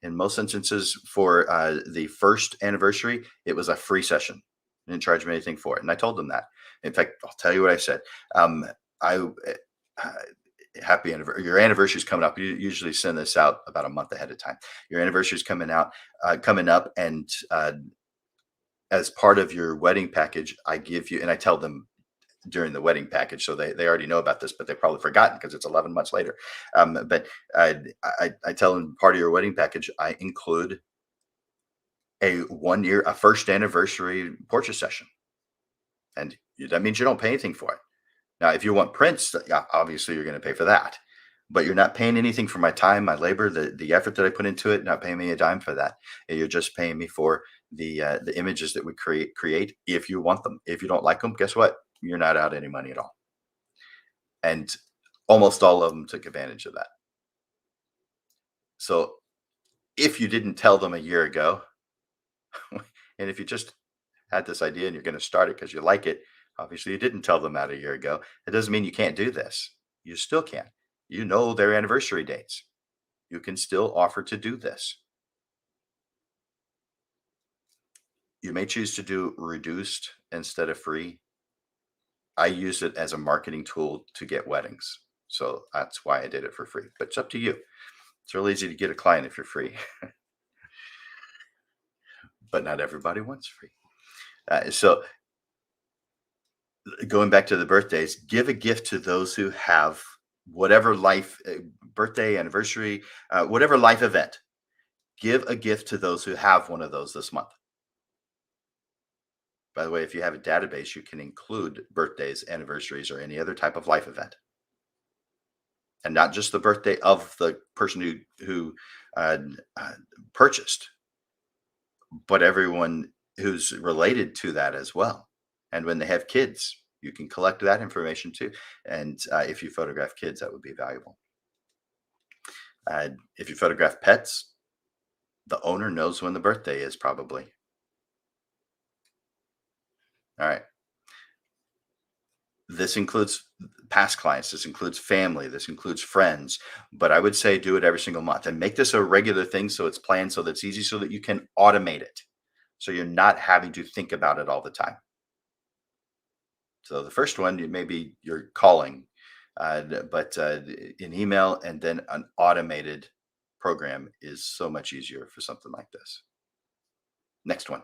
In most instances, for the first anniversary, it was a free session. I didn't charge them anything for it, and I told them that. In fact, I'll tell you what I said. I happy anniversary. Your anniversary is coming up. You usually send this out about a month ahead of time. Your anniversary is coming up, and as part of your wedding package, I give you, and I tell them during the wedding package, so they already know about this, but they've probably forgotten because it's 11 months later. But I tell them part of your wedding package, I include a first anniversary portrait session, and that means you don't pay anything for it. Now, if you want prints, yeah, obviously you're going to pay for that, but you're not paying anything for my time, my labor, the effort that I put into it. Not paying me a dime for that. You're just paying me for the images that we create. If you want them, if you don't like them, guess what? You're not out any money at all. And almost all of them took advantage of that. So if you didn't tell them a year ago, and if you just had this idea and you're going to start it because you like it, obviously you didn't tell them that a year ago. It doesn't mean you can't do this. You still can. You know their anniversary dates. You can still offer to do this. You may choose to do reduced instead of free. I use it as a marketing tool to get weddings. So that's why I did it for free. But it's up to you. It's real easy to get a client if you're free. But not everybody wants free. So going back to the birthdays, give a gift to those who have whatever life, birthday, anniversary, whatever life event. Give a gift to those who have one of those this month. By the way, if you have a database, you can include birthdays, anniversaries, or any other type of life event, and not just the birthday of the person who purchased, but everyone who's related to that as well. And when they have kids, you can collect that information too. And if you photograph kids, that would be valuable. If you photograph pets, the owner knows when the birthday is probably. All right. This includes past clients. This includes family. This includes friends. But I would say do it every single month and make this a regular thing so it's planned, so that's easy, so that you can automate it. So you're not having to think about it all the time. So the first one, maybe you're calling, but an email and then an automated program is so much easier for something like this. Next one.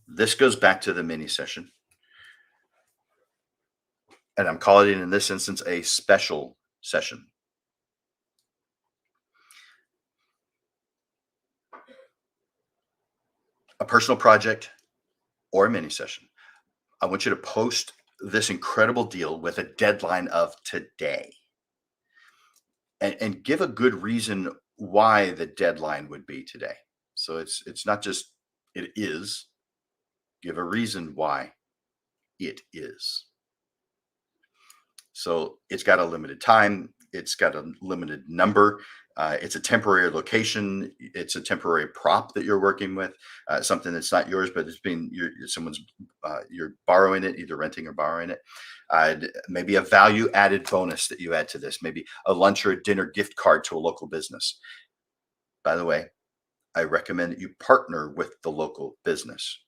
This goes back to the mini session. And I'm calling it in this instance a special session. A personal project or a mini session. I want you to post this incredible deal with a deadline of today. And give a good reason why the deadline would be today. So it's not just it is. Give a reason why it is. So it's got a limited time. It's got a limited number. It's a temporary location. It's a temporary prop that you're working with, something that's not yours, but it's been someone's. You're borrowing it, either renting or borrowing it. Maybe a value added bonus that you add to this. Maybe a lunch or a dinner gift card to a local business. By the way, I recommend that you partner with the local business.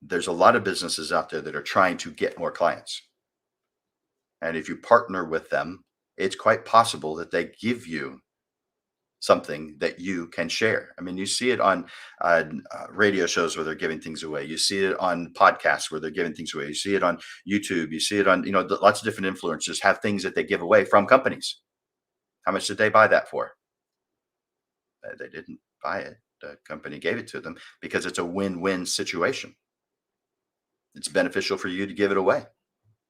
There's a lot of businesses out there that are trying to get more clients. And if you partner with them, it's quite possible that they give you something that you can share. I mean, you see it on radio shows where they're giving things away. You see it on podcasts where they're giving things away. You see it on YouTube. You see it on, lots of different influencers have things that they give away from companies. How much did they buy that for? They didn't buy it. The company gave it to them because it's a win-win situation. It's beneficial for you to give it away.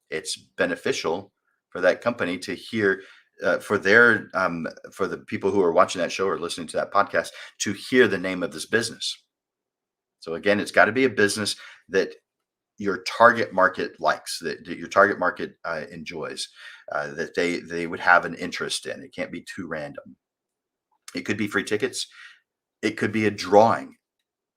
It's beneficial for that company to hear, for the people who are watching that show or listening to that podcast, to hear the name of this business. So again, it's got to be a business that your target market likes, that your target market enjoys, that they would have an interest in. It can't be too random. It could be free tickets. It could be a drawing.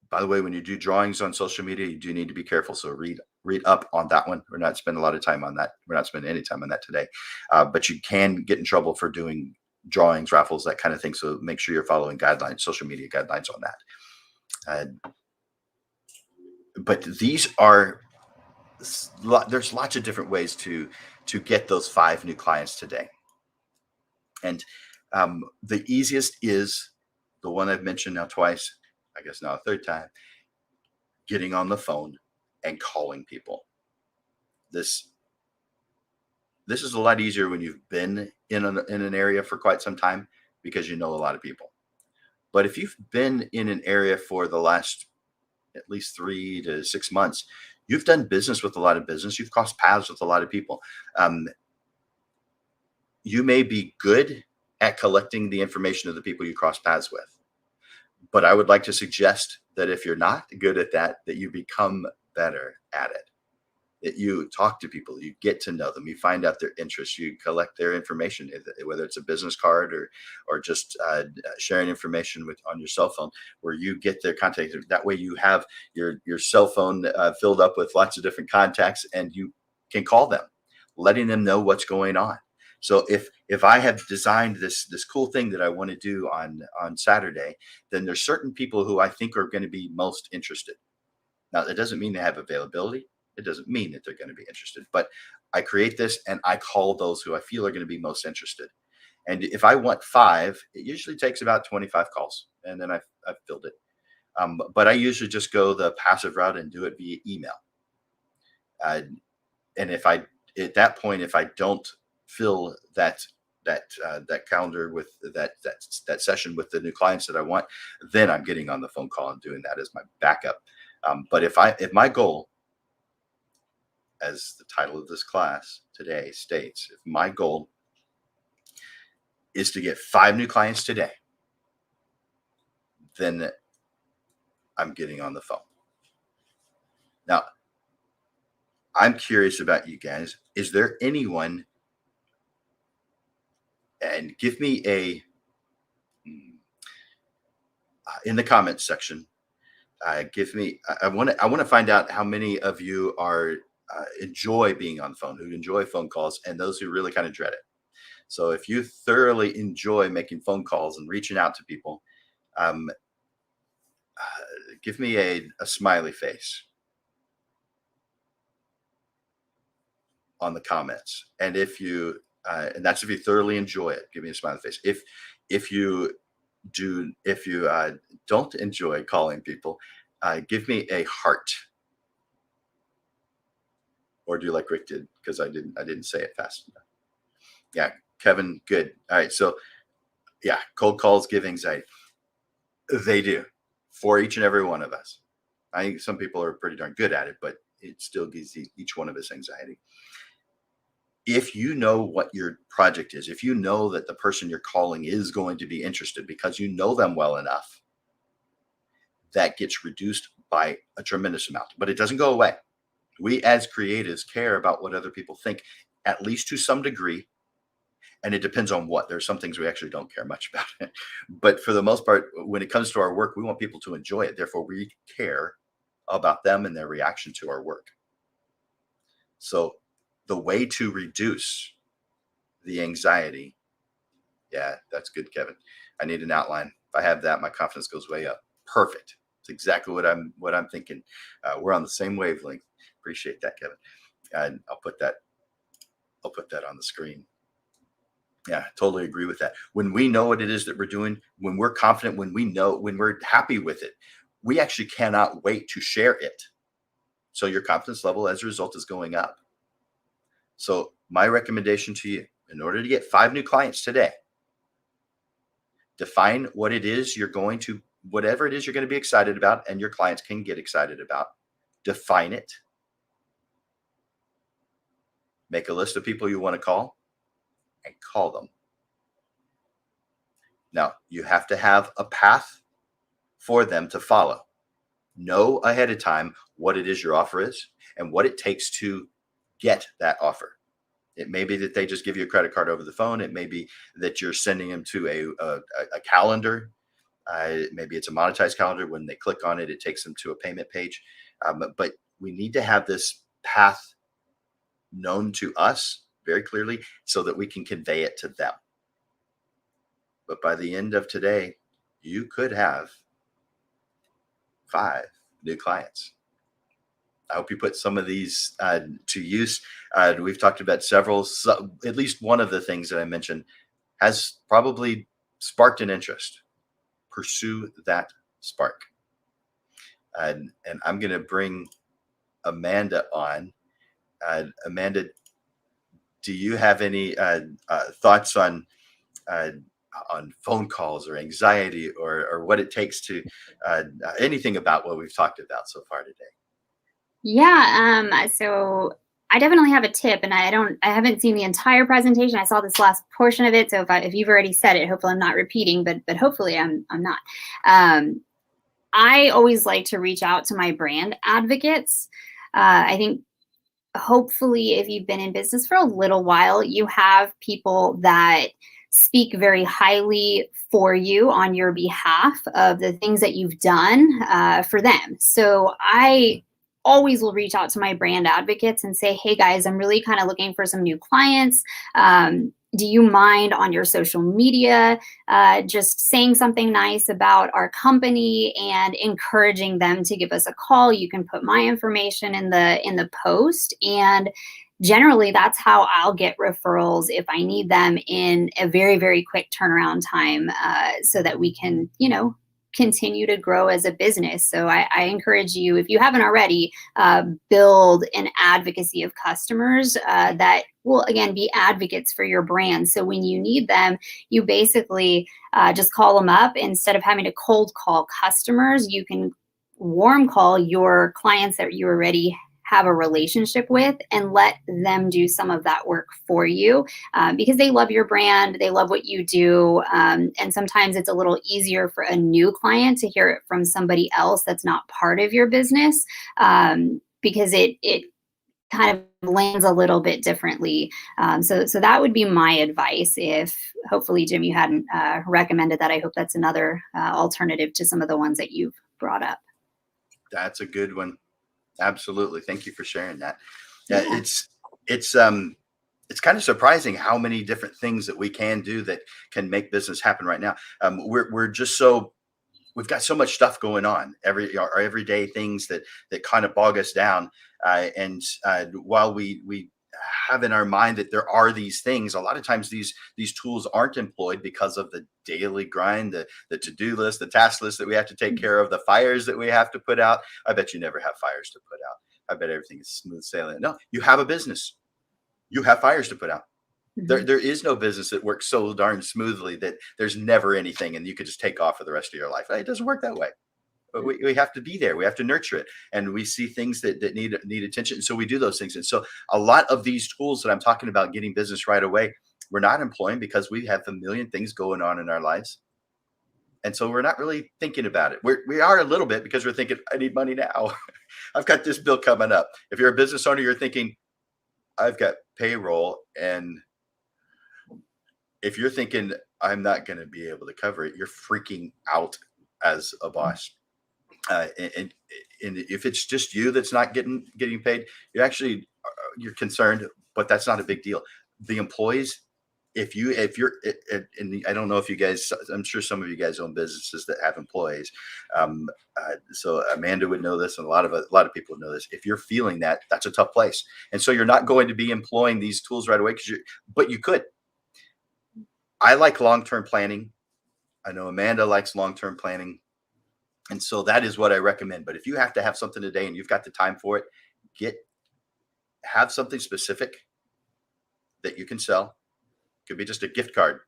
By the way, when you do drawings on social media, you do need to be careful. So read up on that one. We're not spending a lot of time on that. We're not spending any time on that today. But you can get in trouble for doing drawings, raffles, that kind of thing. So make sure you're following guidelines, social media guidelines on that. But these are there's lots of different ways to get those 5 new clients today. And the easiest is the one I've mentioned now twice, I guess now a third time, getting on the phone and calling people. This is a lot easier when you've been in an area for quite some time because you know a lot of people. But if you've been in an area for the last at least 3 to 6 months, you've done business with a lot of business. You've crossed paths with a lot of people. You may be good at collecting the information of the people you cross paths with. But I would like to suggest that if you're not good at that you become better at it. That you talk to people, you get to know them, you find out their interests, you collect their information, whether it's a business card or just sharing information on your cell phone, where you get their contact. That way, you have your cell phone filled up with lots of different contacts, and you can call them, letting them know what's going on. So if I have designed this cool thing that I want to do on Saturday, then there's certain people who I think are going to be most interested. Now, that doesn't mean they have availability. It doesn't mean that they're going to be interested. But I create this and I call those who I feel are going to be most interested. And if I want 5, it usually takes about 25 calls, and then I've filled it. But I usually just go the passive route and do it via email. And at that point, if I don't fill that calendar with that session with the new clients that I want, then I'm getting on the phone call and doing that as my backup. But if my goal, as the title of this class today states, if my goal is to get 5 new clients today, then I'm getting on the phone. Now, I'm curious about you guys. Is there anyone, and give me in the comments section, I want to find out how many of you are enjoy being on the phone, who enjoy phone calls, and those who really kind of dread it. So if you thoroughly enjoy making phone calls and reaching out to people, give me a smiley face on the comments. And if you and that's if you thoroughly enjoy it, give me a smiley face. If you don't enjoy calling people, give me a heart. Or do you like Rick did? Because I didn't say it fast enough. Yeah, Kevin, good. All right, so yeah, cold calls give anxiety. They do, for each and every one of us. I think some people are pretty darn good at it, but it still gives each one of us anxiety. If you know what your project is, if you know that the person you're calling is going to be interested because you know them well enough, that gets reduced by a tremendous amount, but it doesn't go away. We as creatives care about what other people think, at least to some degree. And it depends on what. There's some things we actually don't care much about. But for the most part, when it comes to our work, we want people to enjoy it. Therefore, we care about them and their reaction to our work. So the way to reduce the anxiety, yeah, that's good, Kevin. I need an outline. If I have that, my confidence goes way up. Perfect. It's exactly what I'm thinking. We're on the same wavelength. Appreciate that, Kevin. And I'll put that on the screen. Yeah, totally agree with that. When we know what it is that we're doing, when we're confident, when we're happy with it, we actually cannot wait to share it. So your confidence level as a result is going up. So my recommendation to you, in order to get 5 new clients today, define what it is whatever it is you're going to be excited about and your clients can get excited about. Define it. Make a list of people you want to call and call them. Now, you have to have a path for them to follow. Know ahead of time what it is your offer is and what it takes to get that offer. It may be that they just give you a credit card over the phone. It may be that you're sending them to a calendar. Maybe it's a monetized calendar. When they click on it, it takes them to a payment page. But we need to have this path known to us very clearly so that we can convey it to them. But by the end of today, you could have 5 new clients. I hope you put some of these to use. We've talked about several, so at least one of the things that I mentioned has probably sparked an interest. Pursue that spark. And I'm going to bring Amanda on. Amanda, do you have any thoughts on phone calls or anxiety or what it takes to anything about what we've talked about so far today? Yeah. So I definitely have a tip, and I haven't seen the entire presentation. I saw this last portion of it. So if you've already said it, hopefully I'm not repeating, but hopefully I'm not. I always like to reach out to my brand advocates. I think hopefully if you've been in business for a little while, you have people that speak very highly for you on your behalf of the things that you've done for them. So I always will reach out to my brand advocates and say, hey guys, I'm really kind of looking for some new clients. Do you mind on your social media just saying something nice about our company and encouraging them to give us a call? You can put my information in the post, and generally that's how I'll get referrals if I need them in a very, very quick turnaround time so that we can, continue to grow as a business. So I encourage you, if you haven't already, build an advocacy of customers that will, again, be advocates for your brand. So when you need them, you basically just call them up. Instead of having to cold call customers, you can warm call your clients that you already have a relationship with and let them do some of that work for you because they love your brand, they love what you do. And sometimes it's a little easier for a new client to hear it from somebody else that's not part of your business because it kind of lands a little bit differently. So that would be my advice. If hopefully, Jim, you hadn't recommended that, I hope that's another alternative to some of the ones that you've brought up. That's a good one. Absolutely. Thank you for sharing that. Yeah. It's kind of surprising how many different things that we can do that can make business happen right now. We're just we've got so much stuff going on, our everyday things that kind of bog us down. And while we have in our mind that there are these things, a lot of times these tools aren't employed because of the daily grind, the to-do list, the task list that we have to take care of, the fires that we have to put out. I bet you never have fires to put out. I bet everything is smooth sailing. No, you have a business. You have fires to put out. Mm-hmm. There is no business that works so darn smoothly that there's never anything and you could just take off for the rest of your life. It doesn't work that way. We have to be there. We have to nurture it. And we see things that need attention. So we do those things. And so a lot of these tools that I'm talking about getting business right away, we're not employing because we have a million things going on in our lives. And so we're not really thinking about it. We are a little bit because we're thinking, I need money now. I've got this bill coming up. If you're a business owner, you're thinking, I've got payroll. And if you're thinking, I'm not going to be able to cover it, you're freaking out as a boss. And if it's just you that's not getting paid, you're concerned, but that's not a big deal. The employees, if you're, and I don't know if you guys, I'm sure some of you guys own businesses that have employees. So Amanda would know this, and a lot of people would know this. If you're feeling that, that's a tough place, and so you're not going to be employing these tools right away but you could. I like long-term planning. I know Amanda likes long-term planning. And so that is what I recommend. But if you have to have something today and you've got the time for it, have something specific that you can sell. Could be just a gift card,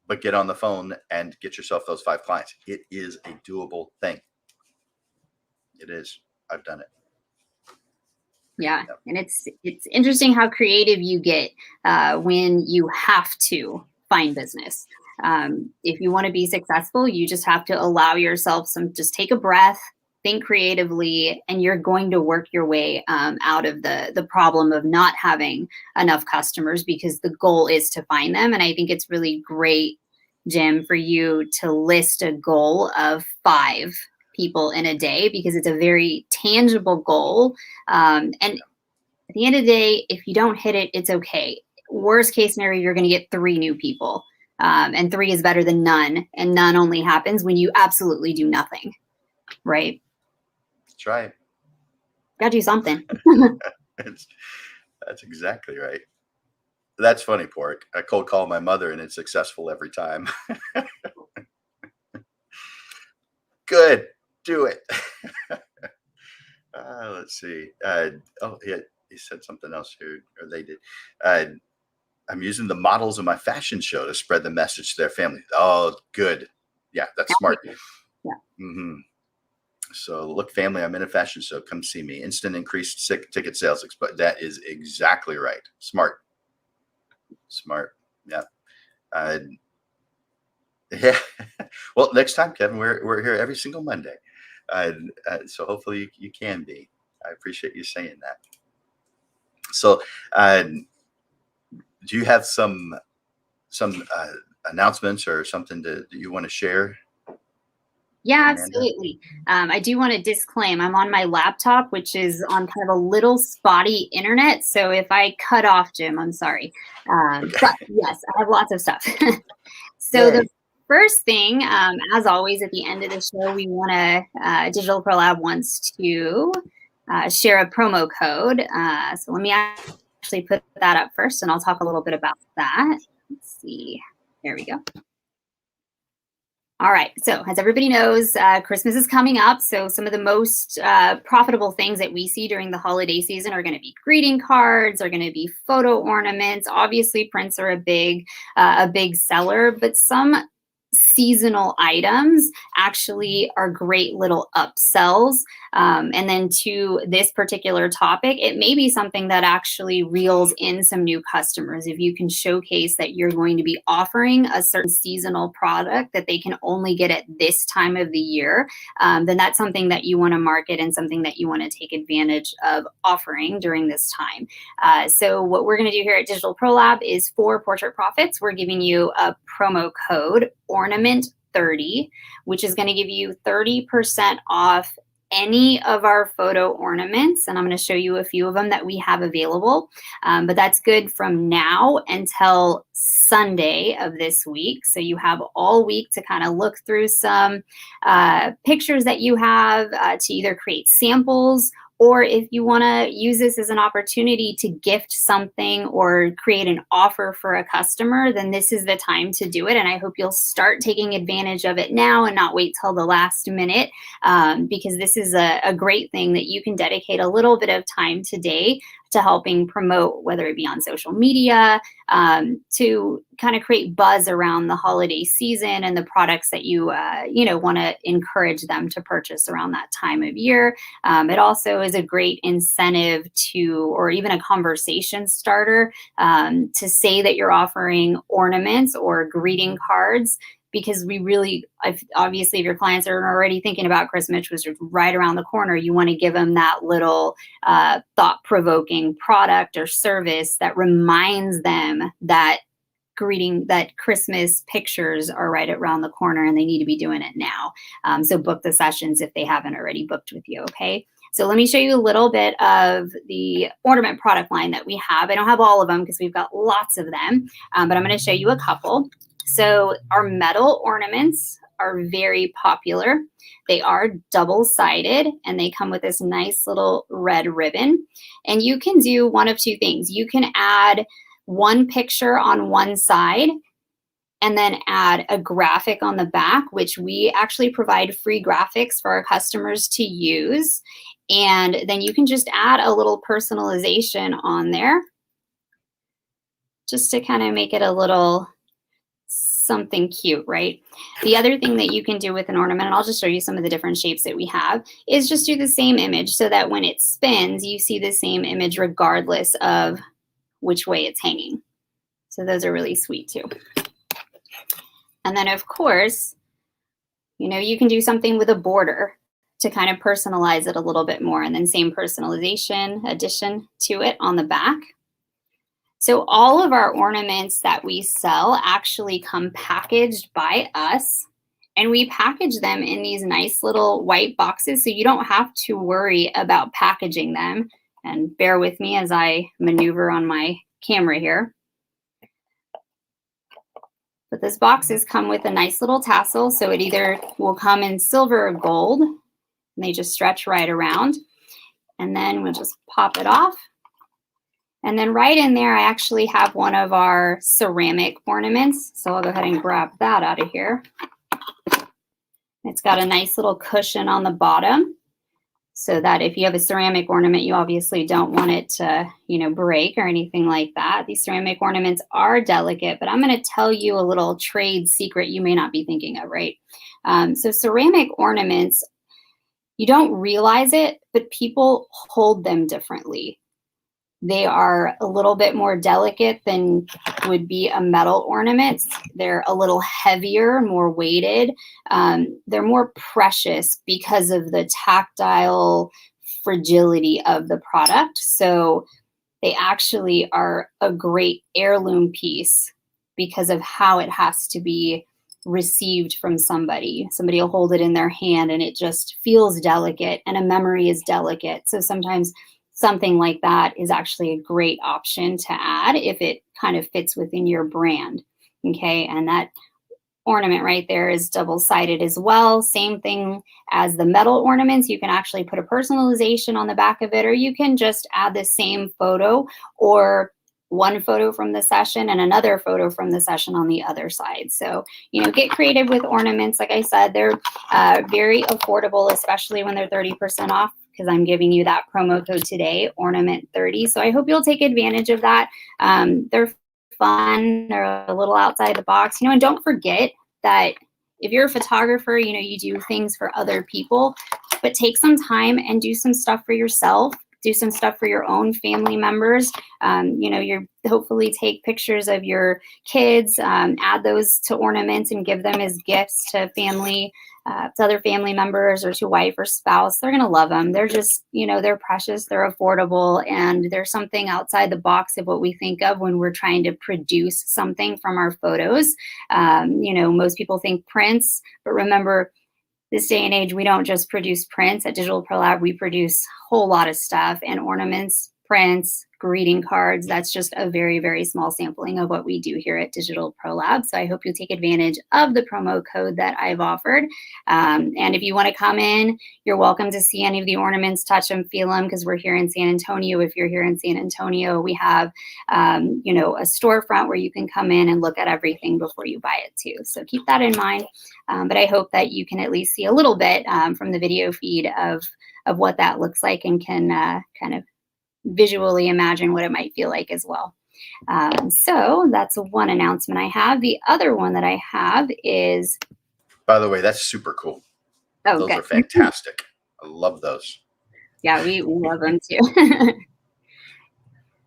but get on the phone and get yourself those 5 clients. It is a doable thing. It is. I've done it. Yeah. Yep. And it's interesting how creative you get when you have to find business. If you want to be successful, you just have to allow yourself just take a breath, think creatively, and you're going to work your way out of the problem of not having enough customers, because the goal is to find them. And I think it's really great, Jim, for you to list a goal of 5 people in a day, because it's a very tangible goal. And at the end of the day, if you don't hit it, it's okay. Worst case scenario, you're going to get 3 new people. And 3 is better than none. And none only happens when you absolutely do nothing. Right? That's right. Got to do something. That's exactly right. That's funny, Pork. I cold call my mother and it's successful every time. Good. Do it. Let's see. Yeah, he said something else here, or they did. I'm using the models of my fashion show to spread the message to their family. Oh, good. Yeah, that's smart. Yeah. Mm-hmm. So look, family, I'm in a fashion show. Come see me. Instant increased ticket sales. But that is exactly right. Smart. Yeah. Yeah. Well, next time, Kevin, we're here every single Monday. So hopefully you can be. I appreciate you saying that. So, do you have some announcements or something that you want to share? Yeah, absolutely. I do want to disclaim, I'm on my laptop, which is on kind of a little spotty internet. So if I cut off, Jim, I'm sorry. But yes, I have lots of stuff. So the first thing, as always, at the end of the show, we want to, Digital Pro Lab wants to share a promo code. So let me actually put that up first, and I'll talk a little bit about that. Let's see. There we go. All right. So as everybody knows, Christmas is coming up. So some of the most profitable things that we see during the holiday season are going to be greeting cards, are going to be photo ornaments. Obviously, prints are a big seller, but some seasonal items actually are great little upsells. And then to this particular topic, it may be something that actually reels in some new customers. If you can showcase that you're going to be offering a certain seasonal product that they can only get at this time of the year, then that's something that you want to market and something that you want to take advantage of offering during this time. So what we're going to do here at Digital Pro Lab is for Portrait Profits, we're giving you a promo code, Ornament 30, which is going to give you 30% off any of our photo ornaments. And I'm going to show you a few of them that we have available. But that's good from now until Sunday of this week. So you have all week to kind of look through some pictures that you have to either create samples, or if you want to use this as an opportunity to gift something or create an offer for a customer, then this is the time to do it. And I hope you'll start taking advantage of it now and not wait till the last minute, because this is a great thing that you can dedicate a little bit of time today to helping promote, whether it be on social media, to kind of create buzz around the holiday season and the products that you want to encourage them to purchase around that time of year. It also is a great incentive or even a conversation starter to say that you're offering ornaments or greeting cards, because we really, obviously, if your clients are already thinking about Christmas, which is right around the corner, you want to give them that little thought-provoking product or service that reminds them that Christmas pictures are right around the corner and they need to be doing it now. So book the sessions if they haven't already booked with you, okay? So let me show you a little bit of the ornament product line that we have. I don't have all of them because we've got lots of them, but I'm going to show you a couple. So our metal ornaments are very popular. They are double-sided and they come with this nice little red ribbon. And you can do one of two things. You can add one picture on one side and then add a graphic on the back, which we actually provide free graphics for our customers to use. And then you can just add a little personalization on there just to kind of make it a little something cute, right? The other thing that you can do with an ornament, and I'll just show you some of the different shapes that we have, is just do the same image so that when it spins, you see the same image regardless of which way it's hanging. So those are really sweet too. And then of course, you know, you can do something with a border to kind of personalize it a little bit more, and then same personalization addition to it on the back. So all of our ornaments that we sell actually come packaged by us, and we package them in these nice little white boxes so you don't have to worry about packaging them. And bear with me as I maneuver on my camera here. But those boxes come with a nice little tassel, so it either will come in silver or gold, and they just stretch right around. And then we'll just pop it off. And then right in there, I actually have one of our ceramic ornaments. So I'll go ahead and grab that out of here. It's got a nice little cushion on the bottom so that if you have a ceramic ornament, you obviously don't want it to, you know, break or anything like that. These ceramic ornaments are delicate, but I'm going to tell you a little trade secret you may not be thinking of, right? So ceramic ornaments, you don't realize it, but people hold them differently. They are a little bit more delicate than would be a metal ornament. They're a little heavier, more weighted. They're more precious because of the tactile fragility of the product. So they actually are a great heirloom piece because of how it has to be received from somebody. Somebody will hold it in their hand and it just feels delicate, and a memory is delicate. So sometimes something like that is actually a great option to add if it kind of fits within your brand. Okay, and that ornament right there is double-sided as well. Same thing as the metal ornaments. You can actually put a personalization on the back of it, or you can just add the same photo, or one photo from the session and another photo from the session on the other side. So, you know, get creative with ornaments. Like I said, they're very affordable, especially when they're 30% off, because I'm giving you that promo code today, Ornament30. So I hope you'll take advantage of that. They're fun. They're a little outside the box, you know, and don't forget that if you're a photographer, you know, you do things for other people, but take some time and do some stuff for yourself. Do some stuff for your own family members. You know, you're hopefully take pictures of your kids, add those to ornaments and give them as gifts to family, to other family members, or to wife or spouse. They're gonna love them. They're just, you know, they're precious, they're affordable, and there's something outside the box of what we think of when we're trying to produce something from our photos. You know, most people think prints, but remember, this day and age, we don't just produce prints. At Digital Pro Lab, we produce a whole lot of stuff, and ornaments, prints, greeting cards. That's just a very, very small sampling of what we do here at Digital Pro Lab. So I hope you'll take advantage of the promo code that I've offered. And if you want to come in, you're welcome to see any of the ornaments, touch them, feel them, because we're here in San Antonio. If you're here in San Antonio, we have, you know, a storefront where you can come in and look at everything before you buy it too. So keep that in mind. But I hope that you can at least see a little bit from the video feed of what that looks like, and can kind of visually imagine what it might feel like as well. So that's one announcement I have. The other one that I have is... By the way, that's super cool. Oh, those good. are fantastic. I love those. Yeah, we love them too.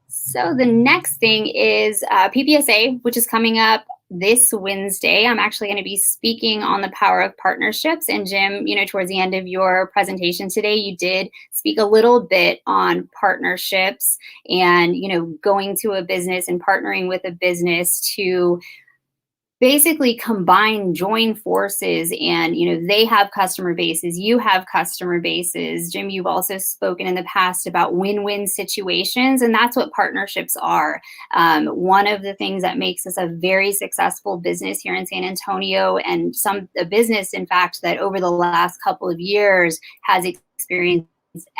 So the next thing is PPSA, which is coming up this Wednesday, I'm actually going to be speaking on the power of partnerships. And Jim, towards the end of your presentation today, you did speak a little bit on partnerships and, going to a business and partnering with a business to basically join forces. And, they have customer bases, you have customer bases. Jim, you've also spoken in the past about win-win situations, and that's what partnerships are. One of the things that makes us a very successful business here in San Antonio, and a business, in fact, that over the last couple of years has experienced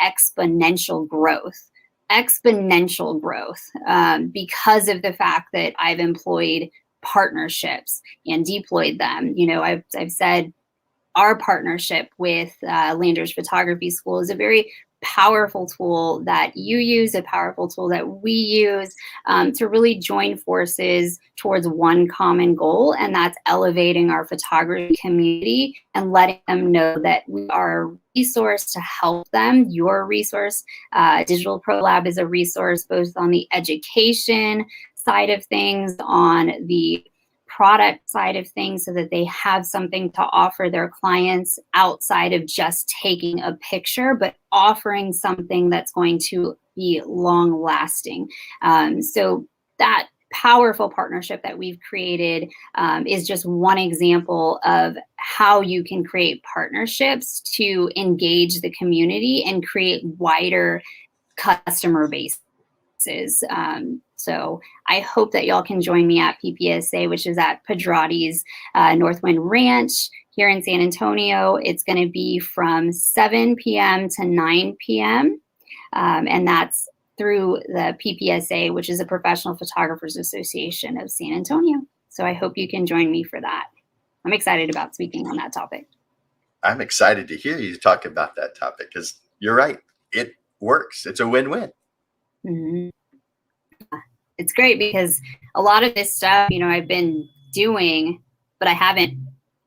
exponential growth. Because of the fact that I've employed partnerships and deployed them. I've said our partnership with Landers Photography School is a very powerful tool that you use, a powerful tool that we use to really join forces towards one common goal, and that's elevating our photography community and letting them know that we are a resource to help them. Your resource. Digital Pro Lab is a resource both on the education side of things, on the product side of things, so that they have something to offer their clients outside of just taking a picture, but offering something that's going to be long lasting. So that powerful partnership that we've created is just one example of how you can create partnerships to engage the community and create wider customer bases. So I hope that y'all can join me at PPSA, which is at Pedrati's Northwind Ranch here in San Antonio. It's going to be from 7 p.m. to 9 p.m. And that's through the PPSA, which is a Professional Photographers Association of San Antonio. So I hope you can join me for that. I'm excited about speaking on that topic. I'm excited to hear you talk about that topic, because you're right. It works. It's a win-win. Mm-hmm. It's great because a lot of this stuff, I've been doing, but I haven't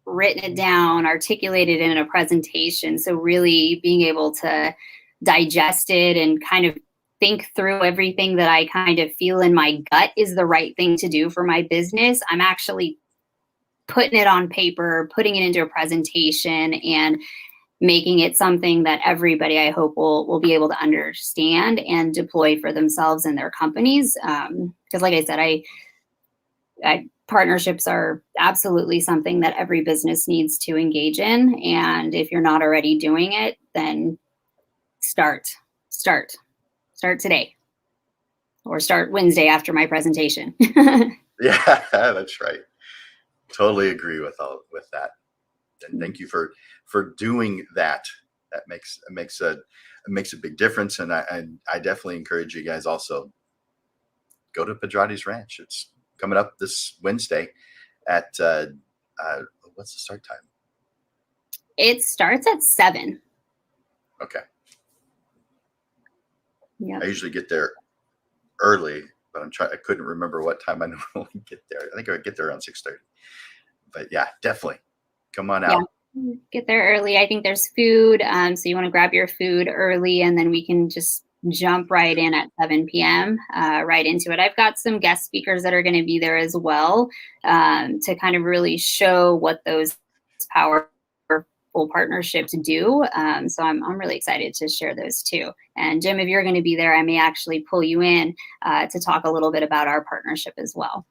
written it down, articulated it in a presentation. So really being able to digest it and kind of think through everything that I kind of feel in my gut is the right thing to do for my business. I'm actually putting it on paper, putting it into a presentation, and making it something that everybody, I hope, will be able to understand and deploy for themselves and their companies. Because like I said, partnerships are absolutely something that every business needs to engage in. And if you're not already doing it, then start today, or start Wednesday after my presentation. Yeah, that's right. Totally agree with that. And thank you for doing that. That makes a big difference. And I definitely encourage you guys also go to Pedrati's Ranch. It's coming up this Wednesday at what's the start time? It starts at 7. Okay. Yeah. I usually get there early, but I couldn't remember what time I normally get there. I think I would get there around 6:30. But yeah, definitely come on out. Yeah. Get there early. I think there's food. So you want to grab your food early, and then we can just jump right in at 7 p.m. Right into it. I've got some guest speakers that are going to be there as well, to kind of really show what those powerful partnerships do. So I'm really excited to share those too. And Jim, if you're going to be there, I may actually pull you in to talk a little bit about our partnership as well.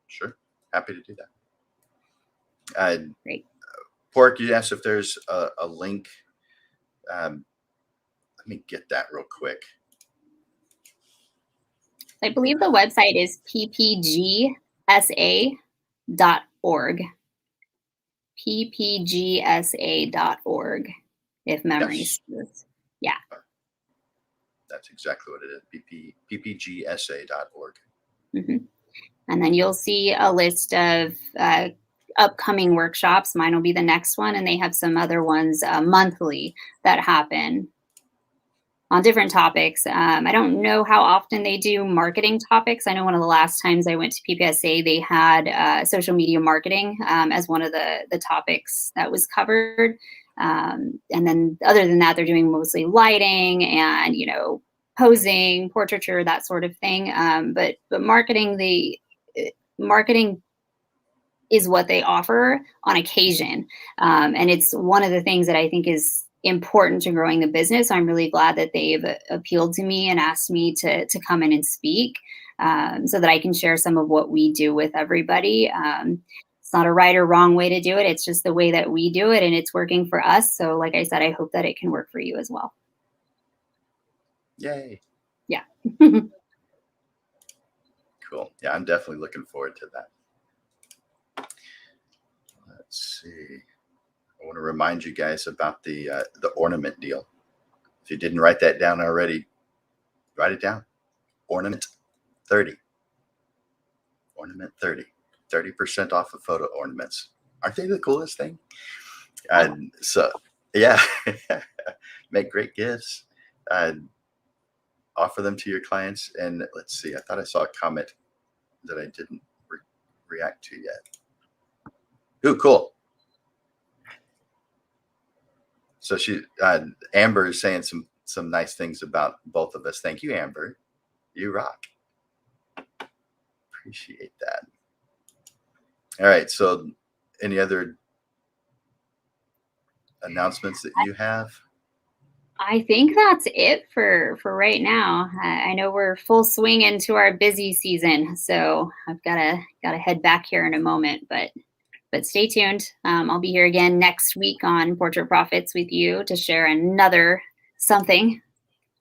Sure. Happy to do that. Great. Pork, you asked if there's a link. Let me get that real quick. I believe the website is ppgsa.org. ppgsa.org, if memory serves. Yeah. That's exactly what it is. ppgsa.org. Mm-hmm. And then you'll see a list of upcoming workshops. Mine will be the next one, and they have some other ones monthly that happen on different topics. I don't know how often they do marketing topics. I know one of the last times I went to PPSA, they had social media marketing as one of the topics that was covered. And then other than that, they're doing mostly lighting and, posing, portraiture, that sort of thing. But marketing is what they offer on occasion. And it's one of the things that I think is important to growing the business. I'm really glad that they've appealed to me and asked me to come in and speak, so that I can share some of what we do with everybody. It's not a right or wrong way to do it. It's just the way that we do it, and it's working for us. So like I said, I hope that it can work for you as well. Yay. Yeah. Cool. Yeah, I'm definitely looking forward to that. Let's see. I want to remind you guys about the ornament deal. If you didn't write that down already, write it down. Ornament 30. Ornament 30. 30% off of photo ornaments. Aren't they the coolest thing? So, yeah, make great gifts. Offer them to your clients. And let's see, I thought I saw a comment that I didn't react to yet. Ooh, cool. So Amber is saying some nice things about both of us. Thank you, Amber. You rock. Appreciate that. All right. So any other announcements that you have? I think that's it for right now. I know we're full swing into our busy season, so I've gotta head back here in a moment, but stay tuned. I'll be here again next week on Portrait Profits with you to share another something.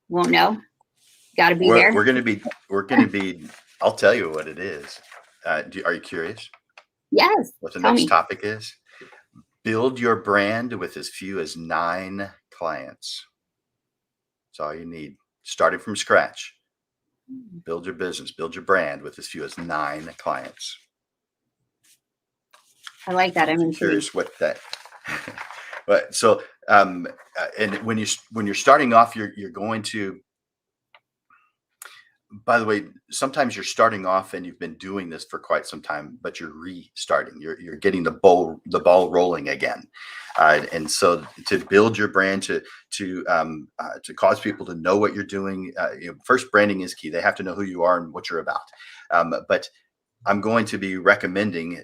Won't know. Got to be there. We're gonna be. I'll tell you what it is. Are you curious? Yes. What the next topic is? Build your brand with as few as 9 clients. That's all you need. Starting from scratch. Build your business, build your brand with as few as 9 clients. I like that. I'm curious what that. But so, and when you're starting off, you're going to. By the way, sometimes you're starting off and you've been doing this for quite some time, but you're restarting. You're getting the ball rolling again, and so to build your brand, to cause people to know what you're doing. First, branding is key. They have to know who you are and what you're about. But I'm going to be recommending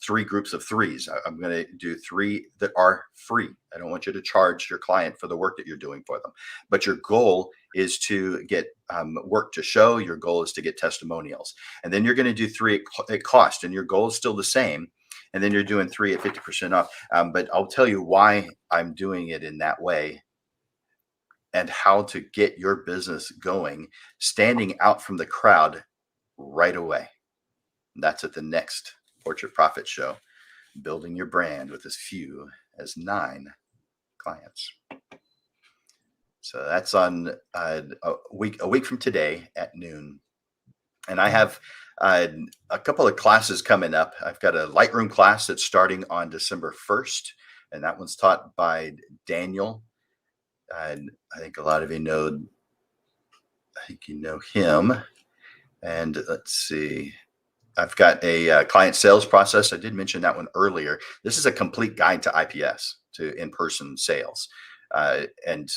3 groups of 3s. I'm going to do 3 that are free. I don't want you to charge your client for the work that you're doing for them, but your goal is to get work to show. Your goal is to get testimonials, and then you're going to do 3 at cost, and your goal is still the same. And then you're doing 3 at 50% off. But I'll tell you why I'm doing it in that way, and how to get your business going, standing out from the crowd right away. That's at the next Portrait Profit Show, building your brand with as few as 9 clients. So that's on a week from today at noon. And I have a couple of classes coming up. I've got a Lightroom class that's starting on December 1st, and that one's taught by Daniel. And I think a lot of you know, him. And let's see. I've got a client sales process. I did mention that one earlier. This is a complete guide to IPS, to in-person sales. And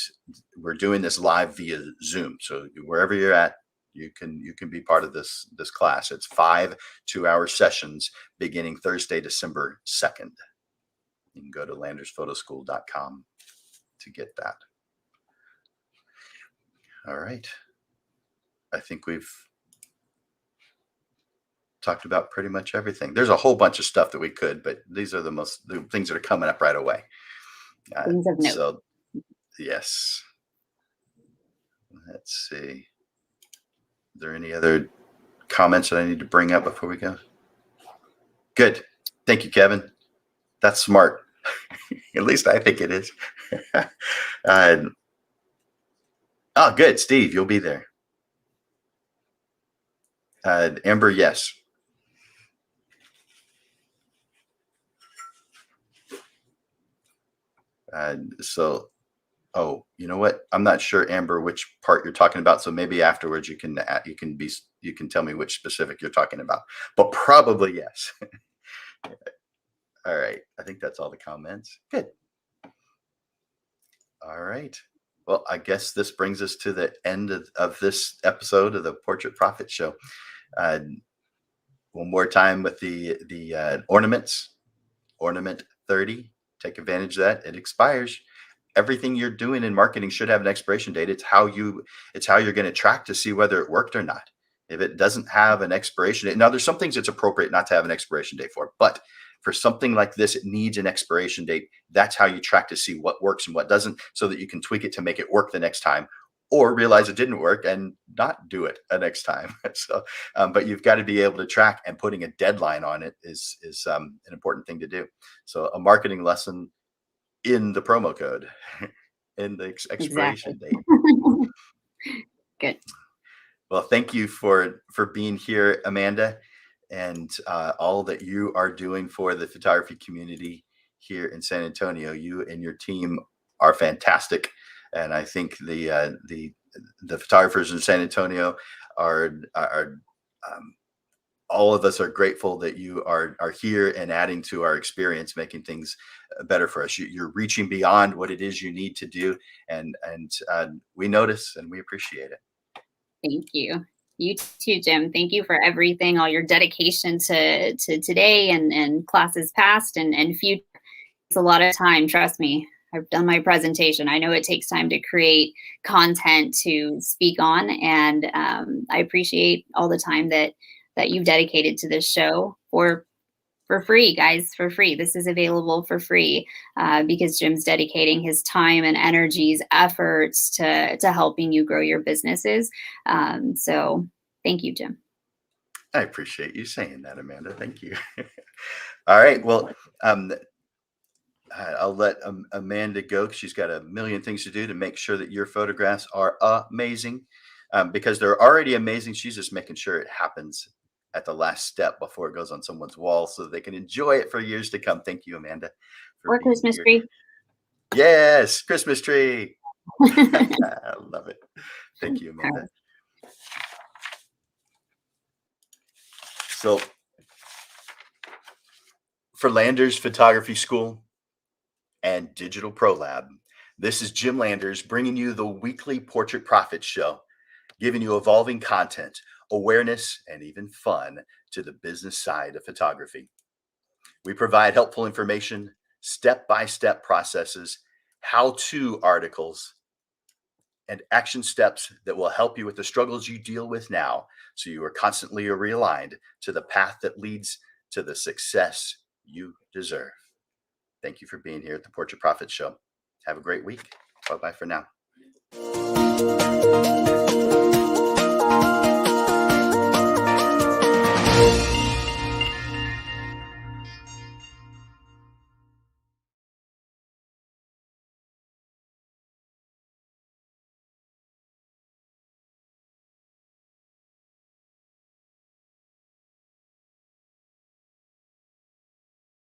we're doing this live via Zoom. So wherever you're at, you can be part of this class. It's 5 2-hour sessions beginning Thursday, December 2nd. You can go to landersphotoschool.com to get that. All right. I think we've talked about pretty much everything. There's a whole bunch of stuff that we could, but these are the things that are coming up right away. Things of note. So, yes. Let's see. Are there any other comments that I need to bring up before we go? Good. Thank you, Kevin. That's smart. At least I think it is. Oh, good. Steve, you'll be there. Amber, yes. So, oh, you know what? I'm not sure, Amber, which part you're talking about. So maybe afterwards you can tell me which specific you're talking about. But probably yes. All right. I think that's all the comments. Good. All right. Well, I guess this brings us to the end of this episode of the Portrait Profit Show. One more time with the ornaments, ornament 30. Take advantage of that. It expires. Everything you're doing in marketing should have an expiration date. It's how you're going to track to see whether it worked or not. If it doesn't have an expiration date, now there's some things it's appropriate not to have an expiration date for, but for something like this, it needs an expiration date. That's how you track to see what works and what doesn't, so that you can tweak it to make it work the next time, or realize it didn't work and not do it the next time. So, but you've got to be able to track, and putting a deadline on it is an important thing to do. So a marketing lesson in the promo code, in the expiration date. Good. Well, thank you for being here, Amanda, and all that you are doing for the photography community here in San Antonio. You and your team are fantastic, and I think the photographers in San Antonio are all of us are grateful that you are here and adding to our experience, making things better for us. You're reaching beyond what it is you need to do, and we notice and we appreciate it. Thank you. You too, Jim. Thank you for everything, all your dedication to today and classes past and future. It's a lot of time. Trust me. I've done my presentation. I know it takes time to create content to speak on, and I appreciate all the time that you've dedicated to this show for free, guys, for free. This is available for free because Jim's dedicating his time and energies, efforts to helping you grow your businesses. So thank you, Jim. I appreciate you saying that, Amanda. Thank you. All right. Well, I'll let Amanda go, because she's got a million things to do to make sure that your photographs are amazing, because they're already amazing. She's just making sure it happens at the last step before it goes on someone's wall, so they can enjoy it for years to come. Thank you, Amanda. Or Christmas tree. Yes, Christmas tree. I love it. Thank you, Amanda. So for Landers Photography School and Digital Pro Lab, this is Jim Landers bringing you the weekly Portrait Profit Show, giving you evolving content, awareness, and even fun to the business side of photography. We provide helpful information, step-by-step processes, how-to articles, and action steps that will help you with the struggles you deal with now, so you are constantly realigned to the path that leads to the success you deserve. Thank you for being here at the Portrait Profit Show. Have a great week. Bye-bye for now.